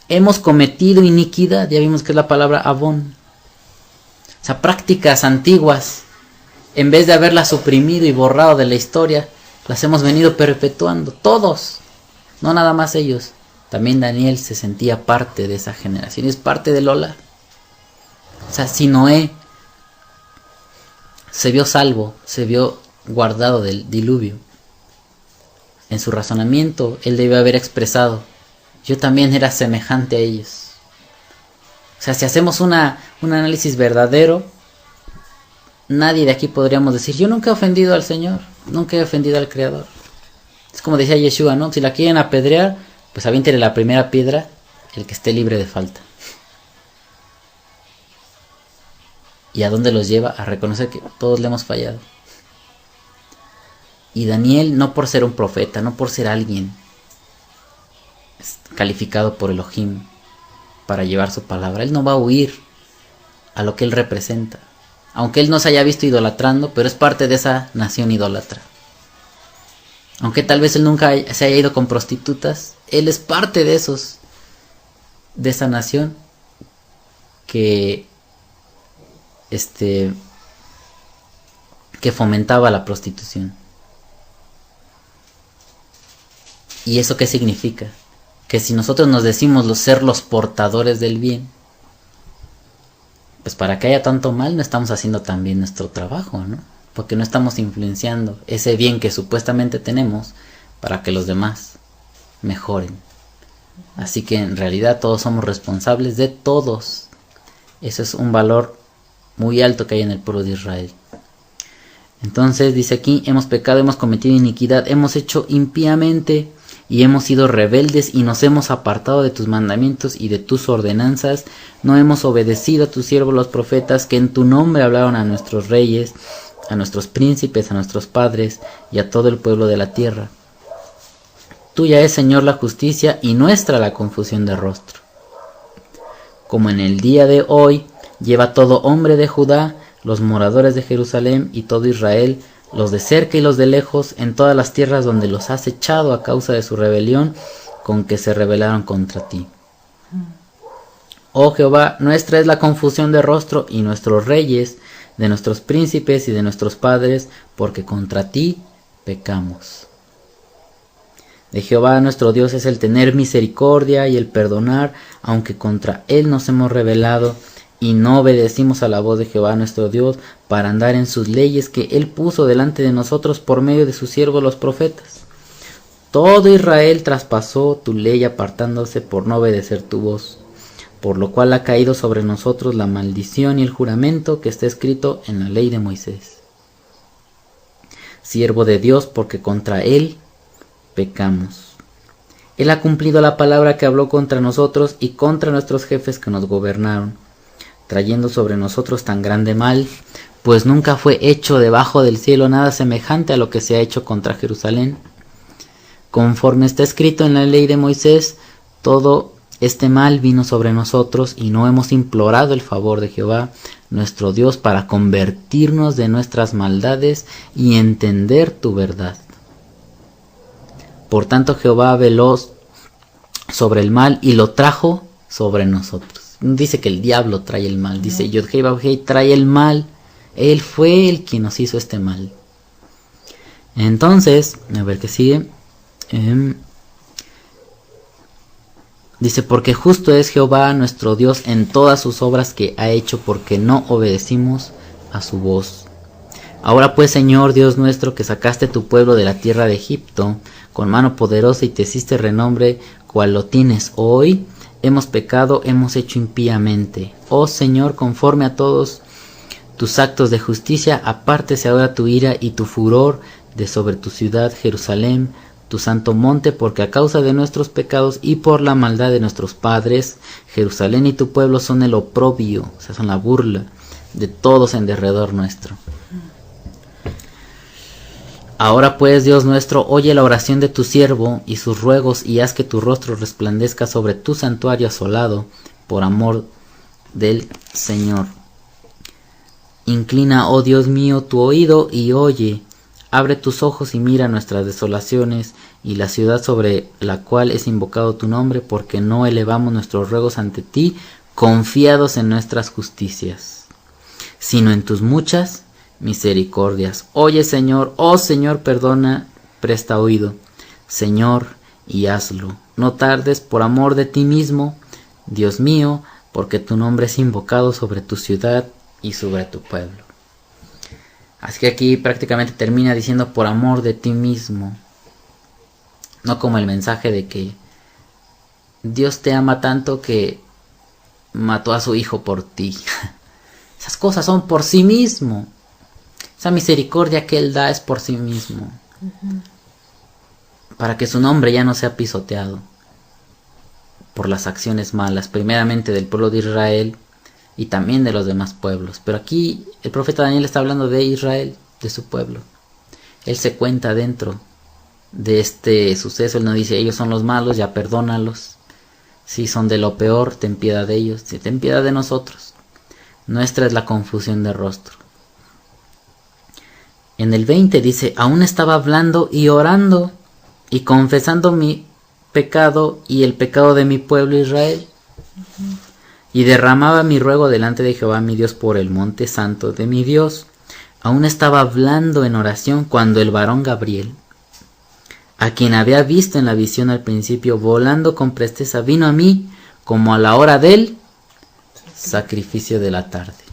Hemos cometido iniquidad, ya vimos que es la palabra avón. O sea, prácticas antiguas, en vez de haberlas suprimido y borrado de la historia, las hemos venido perpetuando, todos, no nada más ellos. También Daniel se sentía parte de esa generación, es parte del Olá. O sea, si Noé se vio salvo, se vio guardado del diluvio, en su razonamiento él debió haber expresado, yo también era semejante a ellos. O sea, si hacemos un análisis verdadero, nadie de aquí podríamos decir, yo nunca he ofendido al Señor, nunca he ofendido al Creador. Es como decía Yeshua, ¿no? Si la quieren apedrear, pues aviéntele la primera piedra el que esté libre de falta. ¿Y a dónde los lleva? A reconocer que todos le hemos fallado. Y Daniel, no por ser un profeta, no por ser alguien calificado por Elohim para llevar su palabra, él no va a huir a lo que él representa. Aunque él no se haya visto idolatrando, pero es parte de esa nación idólatra. Aunque tal vez él nunca se haya ido con prostitutas, él es parte de esa nación que fomentaba la prostitución. ¿Y eso qué significa? que si nosotros nos decimos ser los portadores del bien, pues para que haya tanto mal no estamos haciendo tan bien nuestro trabajo, ¿no? Porque no estamos influenciando ese bien que supuestamente tenemos para que los demás mejoren. Así que en realidad todos somos responsables de todos. Eso es un valor muy alto que hay en el pueblo de Israel. Entonces dice aquí, hemos pecado, hemos cometido iniquidad, hemos hecho impíamente y hemos sido rebeldes y nos hemos apartado de tus mandamientos y de tus ordenanzas. No hemos obedecido a tus siervos los profetas que en tu nombre hablaron a nuestros reyes, a nuestros príncipes, a nuestros padres y a todo el pueblo de la tierra. Tuya es, Señor, la justicia y nuestra la confusión de rostro. Como en el día de hoy, lleva todo hombre de Judá, los moradores de Jerusalén y todo Israel, los de cerca y los de lejos, en todas las tierras donde los has echado a causa de su rebelión, con que se rebelaron contra ti. Oh Jehová, nuestra es la confusión de rostro y nuestros reyes, de nuestros príncipes y de nuestros padres, porque contra ti pecamos. De Jehová nuestro Dios es el tener misericordia y el perdonar, aunque contra él nos hemos rebelado y no obedecimos a la voz de Jehová nuestro Dios para andar en sus leyes que él puso delante de nosotros por medio de sus siervos los profetas. Todo Israel traspasó tu ley apartándose por no obedecer tu voz, por lo cual ha caído sobre nosotros la maldición y el juramento que está escrito en la ley de Moisés. Siervo de Dios, porque contra él pecamos. Él ha cumplido la palabra que habló contra nosotros y contra nuestros jefes que nos gobernaron, trayendo sobre nosotros tan grande mal, pues nunca fue hecho debajo del cielo nada semejante a lo que se ha hecho contra Jerusalén. Conforme está escrito en la ley de Moisés, todo este mal vino sobre nosotros y no hemos implorado el favor de Jehová, nuestro Dios, para convertirnos de nuestras maldades y entender tu verdad. Por tanto Jehová veló sobre el mal y lo trajo sobre nosotros. Dice que el diablo trae el mal, dice Yod-Hei Vav-Hei trae el mal. Él fue el quien nos hizo este mal. Entonces, a ver qué sigue. Dice, porque justo es Jehová nuestro Dios en todas sus obras que ha hecho, porque no obedecimos a su voz. Ahora pues, Señor Dios nuestro, que sacaste tu pueblo de la tierra de Egipto con mano poderosa y te hiciste renombre cual lo tienes hoy, hemos pecado, hemos hecho impíamente. Oh Señor, conforme a todos tus actos de justicia, apártese ahora tu ira y tu furor de sobre tu ciudad Jerusalén, tu santo monte, porque a causa de nuestros pecados y por la maldad de nuestros padres, Jerusalén y tu pueblo son el oprobio, o sea, son la burla de todos en derredor nuestro. Ahora pues, Dios nuestro, oye la oración de tu siervo y sus ruegos, y haz que tu rostro resplandezca sobre tu santuario asolado, por amor del Señor. Inclina, oh Dios mío, tu oído y oye. Abre tus ojos y mira nuestras desolaciones y la ciudad sobre la cual es invocado tu nombre, porque no elevamos nuestros ruegos ante ti, confiados en nuestras justicias, sino en tus muchas misericordias. Oye, Señor, oh Señor, perdona, presta oído, Señor, y hazlo. No tardes por amor de ti mismo, Dios mío, porque tu nombre es invocado sobre tu ciudad y sobre tu pueblo. Así que aquí prácticamente termina diciendo por amor de ti mismo. No como el mensaje de que Dios te ama tanto que mató a su hijo por ti. Esas cosas son por sí mismo. Esa misericordia que Él da es por sí mismo. Para que su nombre ya no sea pisoteado por las acciones malas, primeramente del pueblo de Israel y también de los demás pueblos. Pero aquí el profeta Daniel está hablando de Israel, de su pueblo. Él se cuenta dentro de este suceso. Él no dice, ellos son los malos, ya perdónalos. Si son de lo peor, ten piedad de ellos. Si ten piedad de nosotros. Nuestra es la confusión de rostro. En el 20 dice, aún estaba hablando y orando y confesando mi pecado y el pecado de mi pueblo Israel. Y derramaba mi ruego delante de Jehová mi Dios por el monte santo de mi Dios. Aún estaba hablando en oración cuando el varón Gabriel, a a quien había visto en la visión al principio volando con presteza, vino a mí como a la hora del sacrificio de la tarde.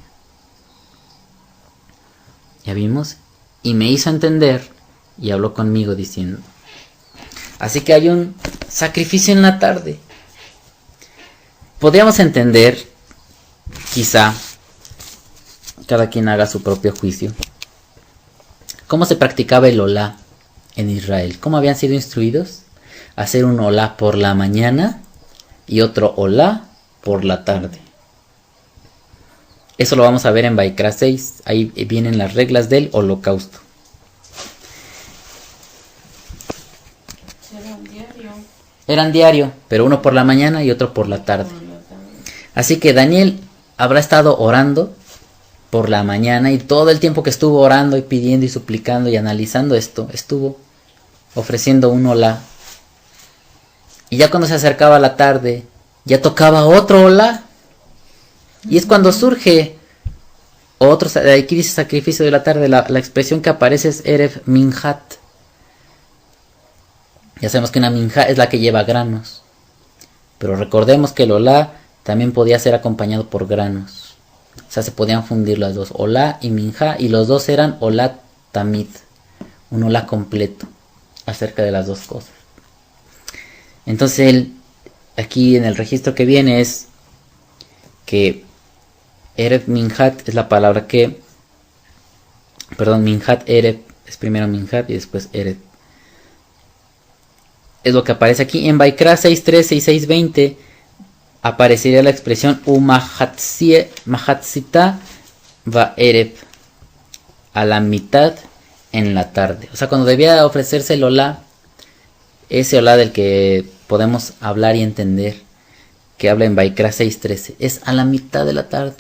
Ya vimos, y me hizo entender y habló conmigo diciendo, así que hay un sacrificio en la tarde. Podríamos entender, quizá, cada quien haga su propio juicio, cómo se practicaba el olá en Israel. Cómo habían sido instruidos a hacer un olá por la mañana y otro olá por la tarde. Eso lo vamos a ver en Vaikra 6. Ahí vienen las reglas del holocausto. Eran diario, pero uno por la mañana y otro por la tarde. Así que Daniel habrá estado orando por la mañana y todo el tiempo que estuvo orando y pidiendo y suplicando y analizando esto, estuvo ofreciendo un olá. Y ya cuando se acercaba la tarde, ya tocaba otro olá. Y es cuando surge otro, aquí dice sacrificio de la tarde, la expresión que aparece es Erev Minhat. Ya sabemos que una minja es la que lleva granos. Pero recordemos que el olá también podía ser acompañado por granos. O sea, se podían fundir las dos, olá y minja, y los dos eran olá tamid, un olá completo acerca de las dos cosas. Entonces, aquí en el registro que viene es que Erev Minhat es la palabra que, Minhat Erev, es primero Minhat y después Erev. Es lo que aparece aquí en Vaikra 6.13 y 6.20. Aparecería la expresión Umahatzita va Erev, a la mitad en la tarde. O sea, cuando debía ofrecerse el olá, ese olá del que podemos hablar y entender, que habla en Vaikra 6.13, es a la mitad de la tarde.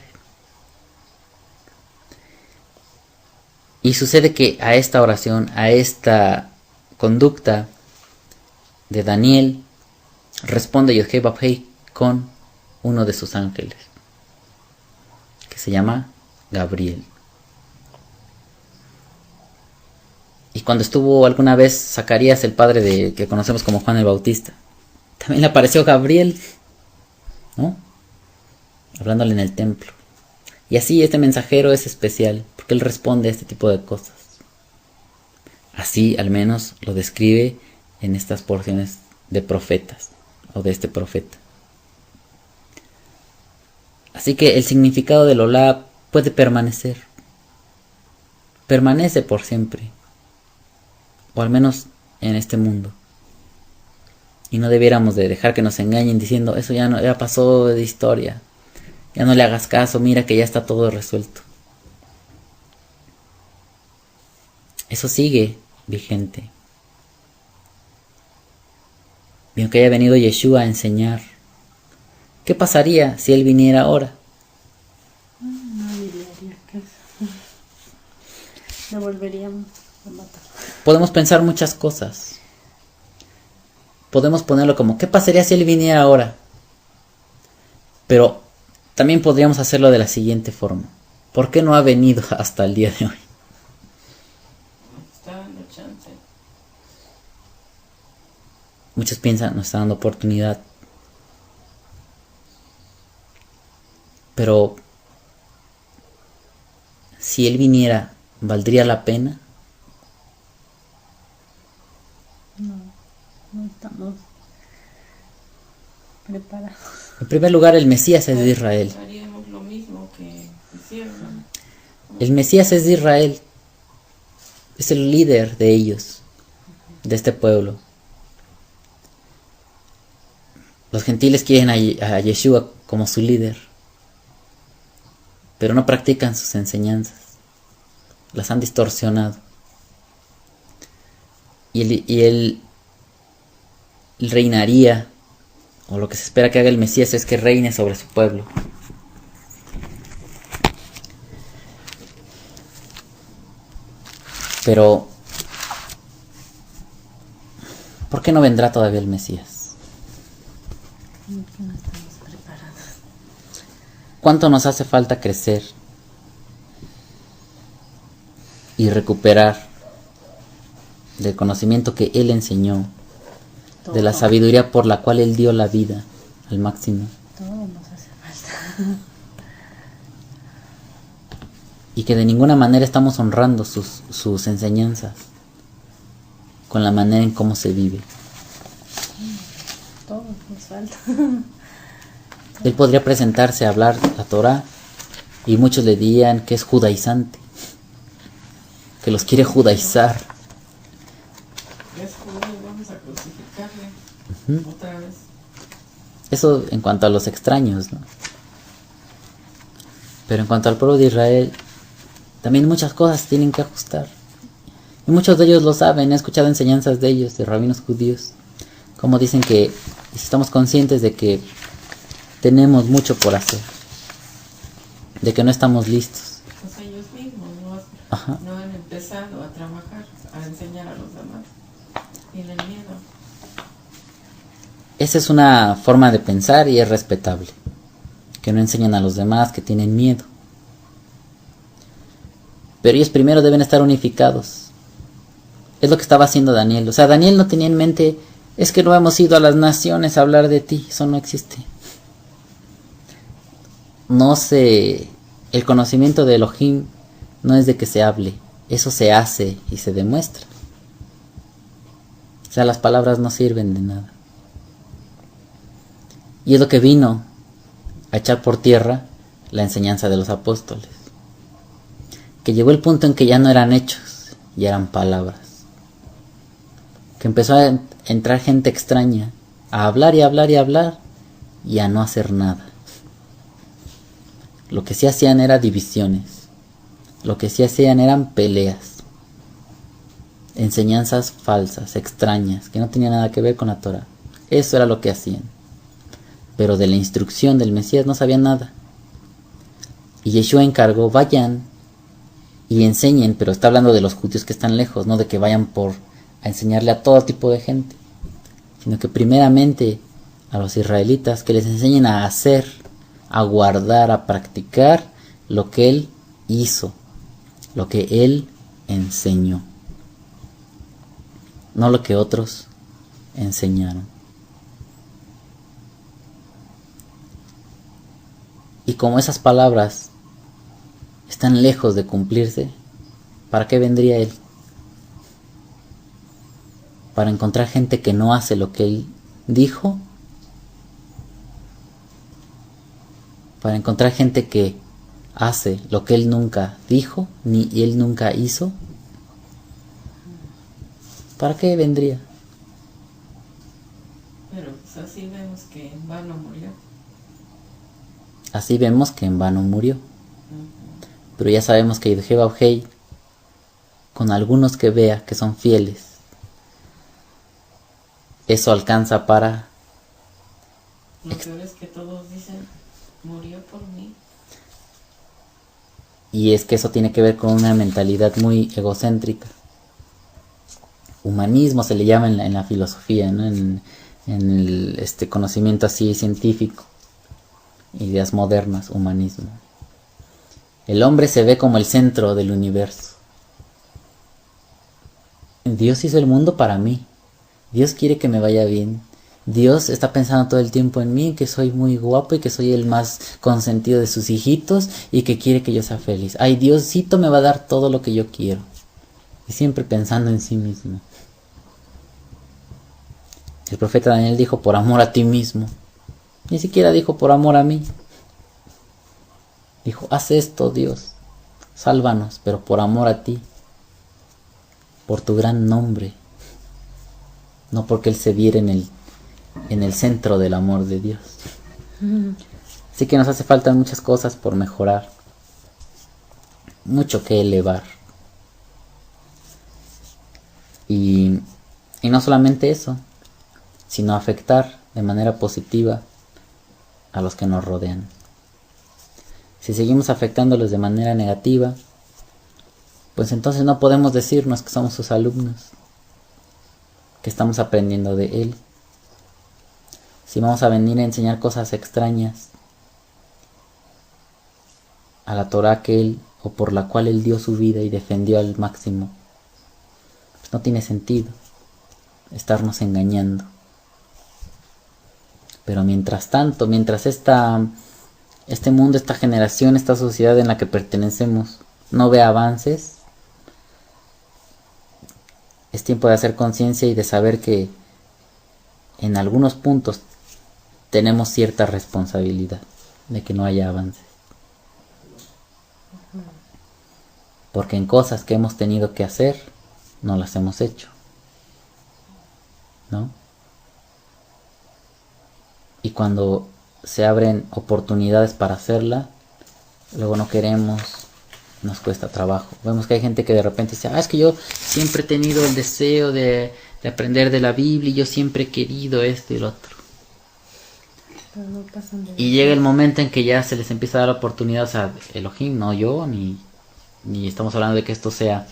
Y sucede que a esta oración, a esta conducta de Daniel, responde Yod-Heh Vav-Heh con uno de sus ángeles, que se llama Gabriel. Y cuando estuvo alguna vez Zacarías, el padre de que conocemos como Juan el Bautista, también le apareció Gabriel, ¿no? Hablándole en el templo. Y así este mensajero es especial, porque él responde a este tipo de cosas. Así al menos lo describe en estas porciones de profetas, o de este profeta. Así que el significado del olá puede permanecer. Permanece por siempre. O al menos en este mundo. Y no debiéramos de dejar que nos engañen diciendo, eso ya pasó de historia. Ya no le hagas caso, mira que ya está todo resuelto. Eso sigue vigente. Y aunque haya venido Yeshua a enseñar, ¿qué pasaría si él viniera ahora? Nadie le haría caso. Lo volverían a matar. Podemos pensar muchas cosas. Podemos ponerlo como, ¿qué pasaría si él viniera ahora? Pero también podríamos hacerlo de la siguiente forma. ¿Por qué no ha venido hasta el día de hoy? Está dando chance. Muchos piensan, nos está dando oportunidad. Pero si él viniera, ¿valdría la pena? No estamos preparados. En primer lugar, el Mesías es de Israel. Haríamos lo mismo que hicieron. El Mesías es de Israel. Es el líder de ellos, de este pueblo. Los gentiles quieren a Yeshua como su líder, pero no practican sus enseñanzas. Las han distorsionado. Y él reinaría, o lo que se espera que haga el Mesías es que reine sobre su pueblo. Pero, ¿por qué no vendrá todavía el Mesías? Porque no estamos preparados. ¿Cuánto nos hace falta crecer y recuperar del conocimiento que Él enseñó, Todo, de la sabiduría por la cual Él dio la vida al máximo. todo nos hace falta. Y que de ninguna manera estamos honrando sus enseñanzas con la manera en cómo se vive. Todo nos falta. Él podría presentarse a hablar la Torah y muchos le dirían que es judaizante, que los quiere judaizar. Es judío, vamos a crucificarle otra vez. Eso en cuanto a los extraños, ¿no? Pero en cuanto al pueblo de Israel, también muchas cosas tienen que ajustar. Y muchos de ellos lo saben, he escuchado enseñanzas de ellos, de rabinos judíos, como dicen que estamos conscientes de que tenemos mucho por hacer, de que no estamos listos. Pues ellos mismos no han empezado a trabajar, a enseñar a los demás. Tienen miedo. Esa es una forma de pensar y es respetable. Que no enseñan a los demás, que tienen miedo. Pero ellos primero deben estar unificados. Es lo que estaba haciendo Daniel. O sea, Daniel no tenía en mente, es que no hemos ido a las naciones a hablar de ti. Eso no existe. El conocimiento de Elohim no es de que se hable. Eso se hace y se demuestra. O sea, las palabras no sirven de nada. Y es lo que vino a echar por tierra la enseñanza de los apóstoles. Que llegó el punto en que ya no eran hechos, ya eran palabras. Que empezó a entrar gente extraña, a hablar y hablar y hablar, y a no hacer nada. Lo que sí hacían eran divisiones. Lo que sí hacían eran peleas. Enseñanzas falsas, extrañas, que no tenían nada que ver con la Torah. Eso era lo que hacían. Pero de la instrucción del Mesías no sabían nada. Y Yeshua encargó, vayan y enseñen, pero está hablando de los judíos que están lejos, no de que vayan a enseñarle a todo tipo de gente, sino que primeramente a los israelitas que les enseñen a hacer, a guardar, a practicar lo que Él hizo, lo que Él enseñó, no lo que otros enseñaron. Y como esas palabras están lejos de cumplirse, ¿para qué vendría Él? ¿Para encontrar gente que no hace lo que Él dijo? ¿Para encontrar gente que hace lo que Él nunca dijo, ni Él nunca hizo? ¿Para qué vendría? Pero pues así vemos que en vano murió. Así vemos que en vano murió. Pero ya sabemos que Yudheba Ojei, con algunos que vea que son fieles, eso alcanza para... Lo peor es que todos dicen, murió por mí. Y es que eso tiene que ver con una mentalidad muy egocéntrica. Humanismo se le llama en la filosofía, ¿no? En el conocimiento así científico. Ideas modernas, humanismo. El hombre se ve como el centro del universo. Dios hizo el mundo para mí. Dios quiere que me vaya bien. Dios está pensando todo el tiempo en mí, que soy muy guapo y que soy el más consentido de sus hijitos y que quiere que yo sea feliz. Ay, Diosito me va a dar todo lo que yo quiero. Y siempre pensando en sí mismo. El profeta Daniel dijo, por amor a ti mismo. Ni siquiera dijo, por amor a mí. Dijo, haz esto, Dios. Sálvanos, pero por amor a ti. Por tu gran nombre. No porque Él se viera en el centro del amor de Dios. Así que nos hace falta muchas cosas por mejorar. Mucho que elevar. Y no solamente eso, sino afectar de manera positiva a los que nos rodean. Si seguimos afectándolos de manera negativa, pues entonces no podemos decirnos que somos sus alumnos, que estamos aprendiendo de Él. Si vamos a venir a enseñar cosas extrañas a la Torah que Él, o por la cual Él dio su vida y defendió al máximo, No tiene sentido estarnos engañando. Pero mientras tanto, mientras este mundo, esta generación, esta sociedad en la que pertenecemos no ve avances, es tiempo de hacer conciencia y de saber que en algunos puntos tenemos cierta responsabilidad de que no haya avances. Porque en cosas que hemos tenido que hacer, no las hemos hecho, ¿no? Y cuando se abren oportunidades para hacerla, luego no queremos, nos cuesta trabajo. Vemos que hay gente que de repente dice, es que yo siempre he tenido el deseo de aprender de la Biblia y yo siempre he querido esto y lo otro. Pero no pasan de Y llega el momento en que ya se les empieza a dar la oportunidad, o sea, Elohim, no yo, ni estamos hablando de que esto sea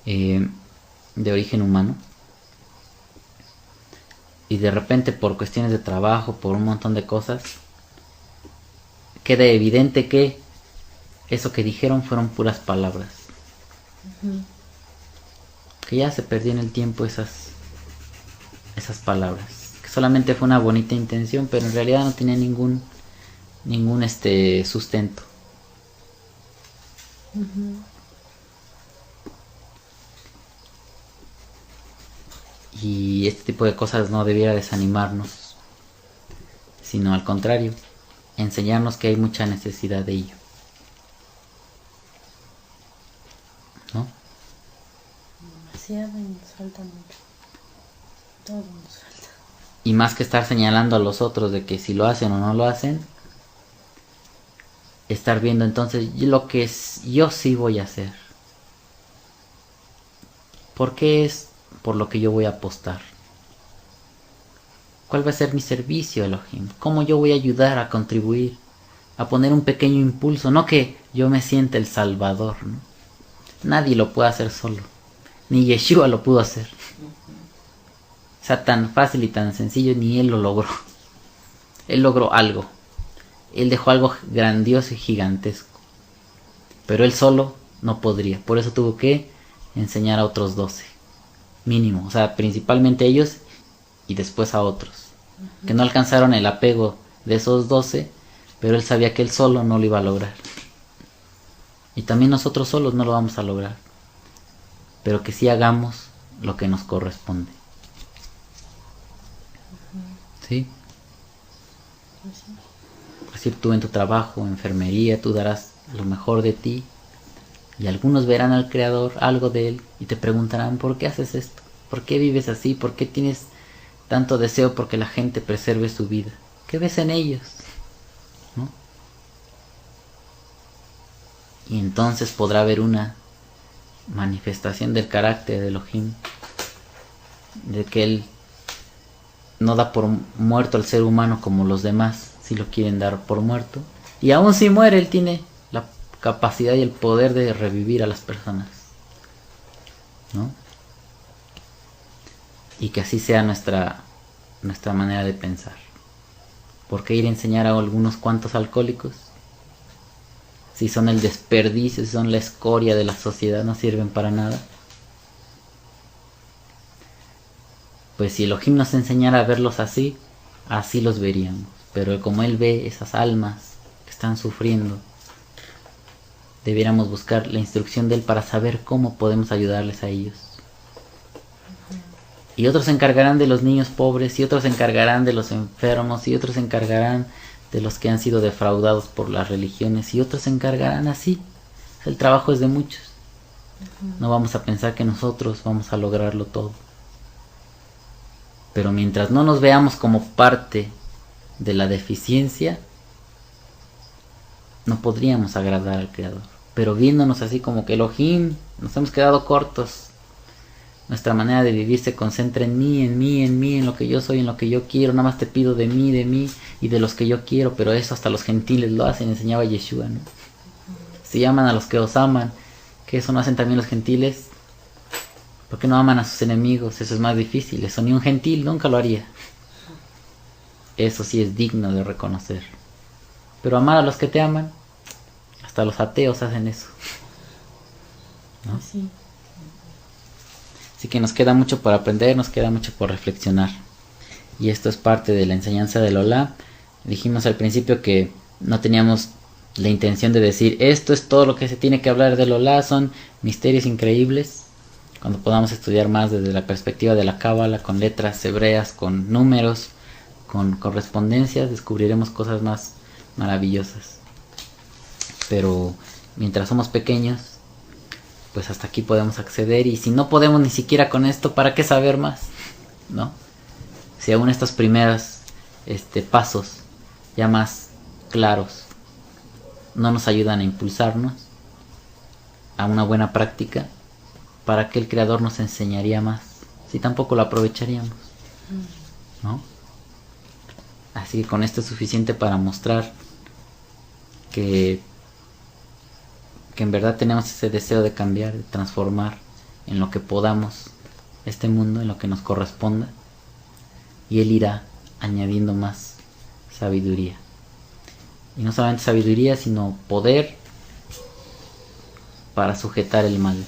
de origen humano. Y de repente por cuestiones de trabajo, por un montón de cosas, queda evidente que eso que dijeron fueron puras palabras. Que ya se perdió en el tiempo esas palabras. Que solamente fue una bonita intención, pero en realidad no tenía ningún sustento. Y este tipo de cosas no debiera desanimarnos, sino al contrario, enseñarnos que hay mucha necesidad de ello, ¿no? Demasiado y nos falta mucho. Todo nos falta. Y más que estar señalando a los otros de que si lo hacen o no lo hacen, estar viendo entonces lo que yo sí voy a hacer. ¿Por qué es por lo que yo voy a apostar? ¿Cuál va a ser mi servicio, Elohim? ¿Cómo yo voy a ayudar a contribuir? A poner un pequeño impulso. No que yo me sienta el salvador, ¿no? Nadie lo puede hacer solo. Ni Yeshua lo pudo hacer. O sea, tan fácil y tan sencillo, ni él lo logró. Él logró algo. Él dejó algo grandioso y gigantesco. Pero él solo no podría. Por eso tuvo que enseñar a otros 12. Mínimo. O sea, principalmente ellos y después a otros. Que no alcanzaron el apego de esos 12, pero él sabía que él solo no lo iba a lograr. Y también nosotros solos no lo vamos a lograr. Pero que sí hagamos lo que nos corresponde. ¿Sí? Por decir, tú en tu trabajo, enfermería, tú darás lo mejor de ti. Y algunos verán al Creador, algo de Él, y te preguntarán, ¿por qué haces esto? ¿Por qué vives así? ¿Por qué tienes tanto deseo porque la gente preserve su vida? ¿Qué ves en ellos? ¿No? Y entonces podrá haber una manifestación del carácter de Elohim, de que Él no da por muerto al ser humano como los demás si lo quieren dar por muerto, y aún si muere Él tiene la capacidad y el poder de revivir a las personas, ¿no? Y que así sea nuestra manera de pensar. ¿Por qué ir a enseñar a algunos cuantos alcohólicos? Si son el desperdicio, si son la escoria de la sociedad, no sirven para nada. Pues si Elohim nos enseñara a verlos así, así los veríamos. Pero como Él ve esas almas que están sufriendo, debiéramos buscar la instrucción de Él para saber cómo podemos ayudarles a ellos. Y otros se encargarán de los niños pobres, y otros se encargarán de los enfermos, y otros se encargarán de los que han sido defraudados por las religiones, y otros se encargarán así. El trabajo es de muchos. No vamos a pensar que nosotros vamos a lograrlo todo. Pero mientras no nos veamos como parte de la deficiencia, no podríamos agradar al Creador. Pero viéndonos así como que Elohim, nos hemos quedado cortos. Nuestra manera de vivir se concentra en mí, en lo que yo soy, en lo que yo quiero. Nada más te pido de mí y de los que yo quiero. Pero eso hasta los gentiles lo hacen, enseñaba Yeshua, ¿no? Si aman a los que os aman, ¿que eso no hacen también los gentiles? ¿Por qué no aman a sus enemigos? Eso es más difícil. Eso ni un gentil nunca lo haría. Eso sí es digno de reconocer. Pero amar a los que te aman, hasta los ateos hacen eso, ¿no? Sí. Así que nos queda mucho por aprender, nos queda mucho por reflexionar. Y esto es parte de la enseñanza del Olá. Dijimos al principio que no teníamos la intención de decir esto es todo lo que se tiene que hablar del Olá, son misterios increíbles. Cuando podamos estudiar más desde la perspectiva de la Cábala, con letras hebreas, con números, con correspondencias, descubriremos cosas más maravillosas. Pero mientras somos pequeños, pues hasta aquí podemos acceder, y si no podemos ni siquiera con esto, ¿para qué saber más? ¿No? Si aún estos primeros pasos ya más claros no nos ayudan a impulsarnos a una buena práctica, ¿para qué el Creador nos enseñaría más si tampoco lo aprovecharíamos? ¿No? Así que con esto es suficiente para mostrar que en verdad tenemos ese deseo de cambiar, de transformar en lo que podamos este mundo, en lo que nos corresponda, y Él irá añadiendo más sabiduría. Y no solamente sabiduría, sino poder para sujetar el mal.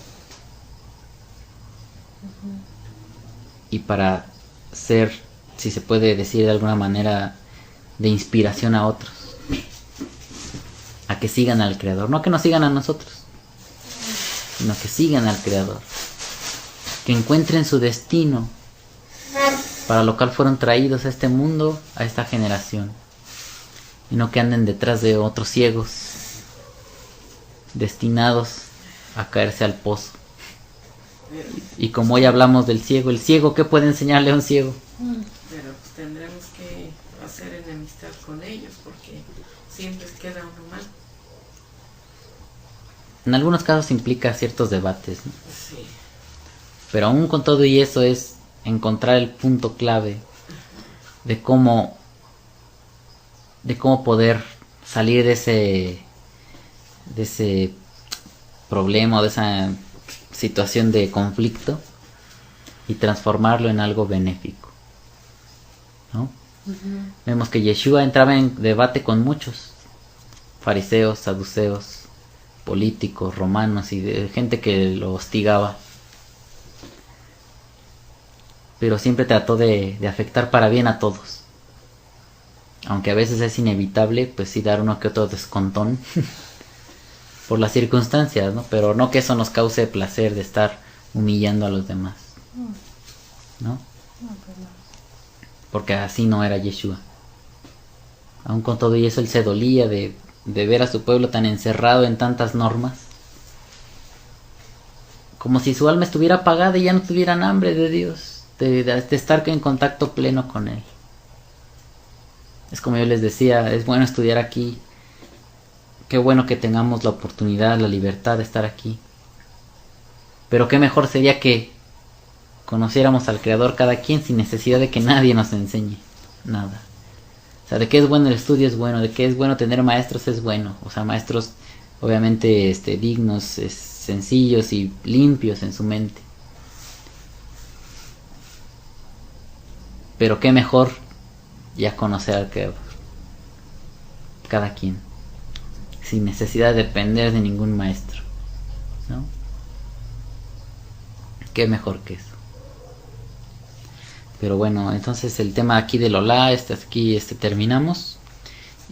Y para ser, si se puede decir de alguna manera, de inspiración a otros. A que sigan al Creador. No que nos sigan a nosotros, sino que sigan al Creador. Que encuentren su destino, para lo cual fueron traídos a este mundo, a esta generación. Y no que anden detrás de otros ciegos, destinados a caerse al pozo. Y como hoy hablamos del ciego, el ciego, ¿qué puede enseñarle a un ciego? Pero tendremos que hacer enemistad con ellos, porque siempre queda uno mal. En algunos casos implica ciertos debates, ¿no? Sí. Pero aún con todo y eso es encontrar el punto clave de cómo poder salir de ese problema o de esa situación de conflicto y transformarlo en algo benéfico, ¿no? Vemos que Yeshua entraba en debate con muchos fariseos, saduceos, políticos, romanos y de gente que lo hostigaba, pero siempre trató de afectar para bien a todos, aunque a veces es inevitable pues sí dar uno que otro descontón por las circunstancias, ¿no? Pero no que eso nos cause placer de estar humillando a los demás, ¿no? Porque así no era Yeshua. Aún con todo y eso él se dolía de ver a su pueblo tan encerrado en tantas normas, como si su alma estuviera apagada y ya no tuvieran hambre de Dios, de estar en contacto pleno con Él. Es como yo les decía, es bueno estudiar aquí, qué bueno que tengamos la oportunidad, la libertad de estar aquí, pero qué mejor sería que conociéramos al Creador cada quien sin necesidad de que nadie nos enseñe nada. O sea, de qué es bueno el estudio es bueno, de qué es bueno tener maestros es bueno. O sea, maestros obviamente dignos, sencillos y limpios en su mente. Pero qué mejor ya conocer al Creador. Cada quien. Sin necesidad de depender de ningún maestro, ¿no? Qué mejor que eso. Pero bueno, entonces el tema aquí del Olá, aquí terminamos.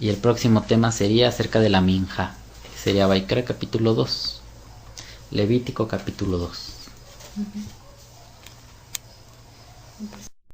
Y el próximo tema sería acerca de la Minja, que sería Vaikra capítulo 2, Levítico capítulo 2.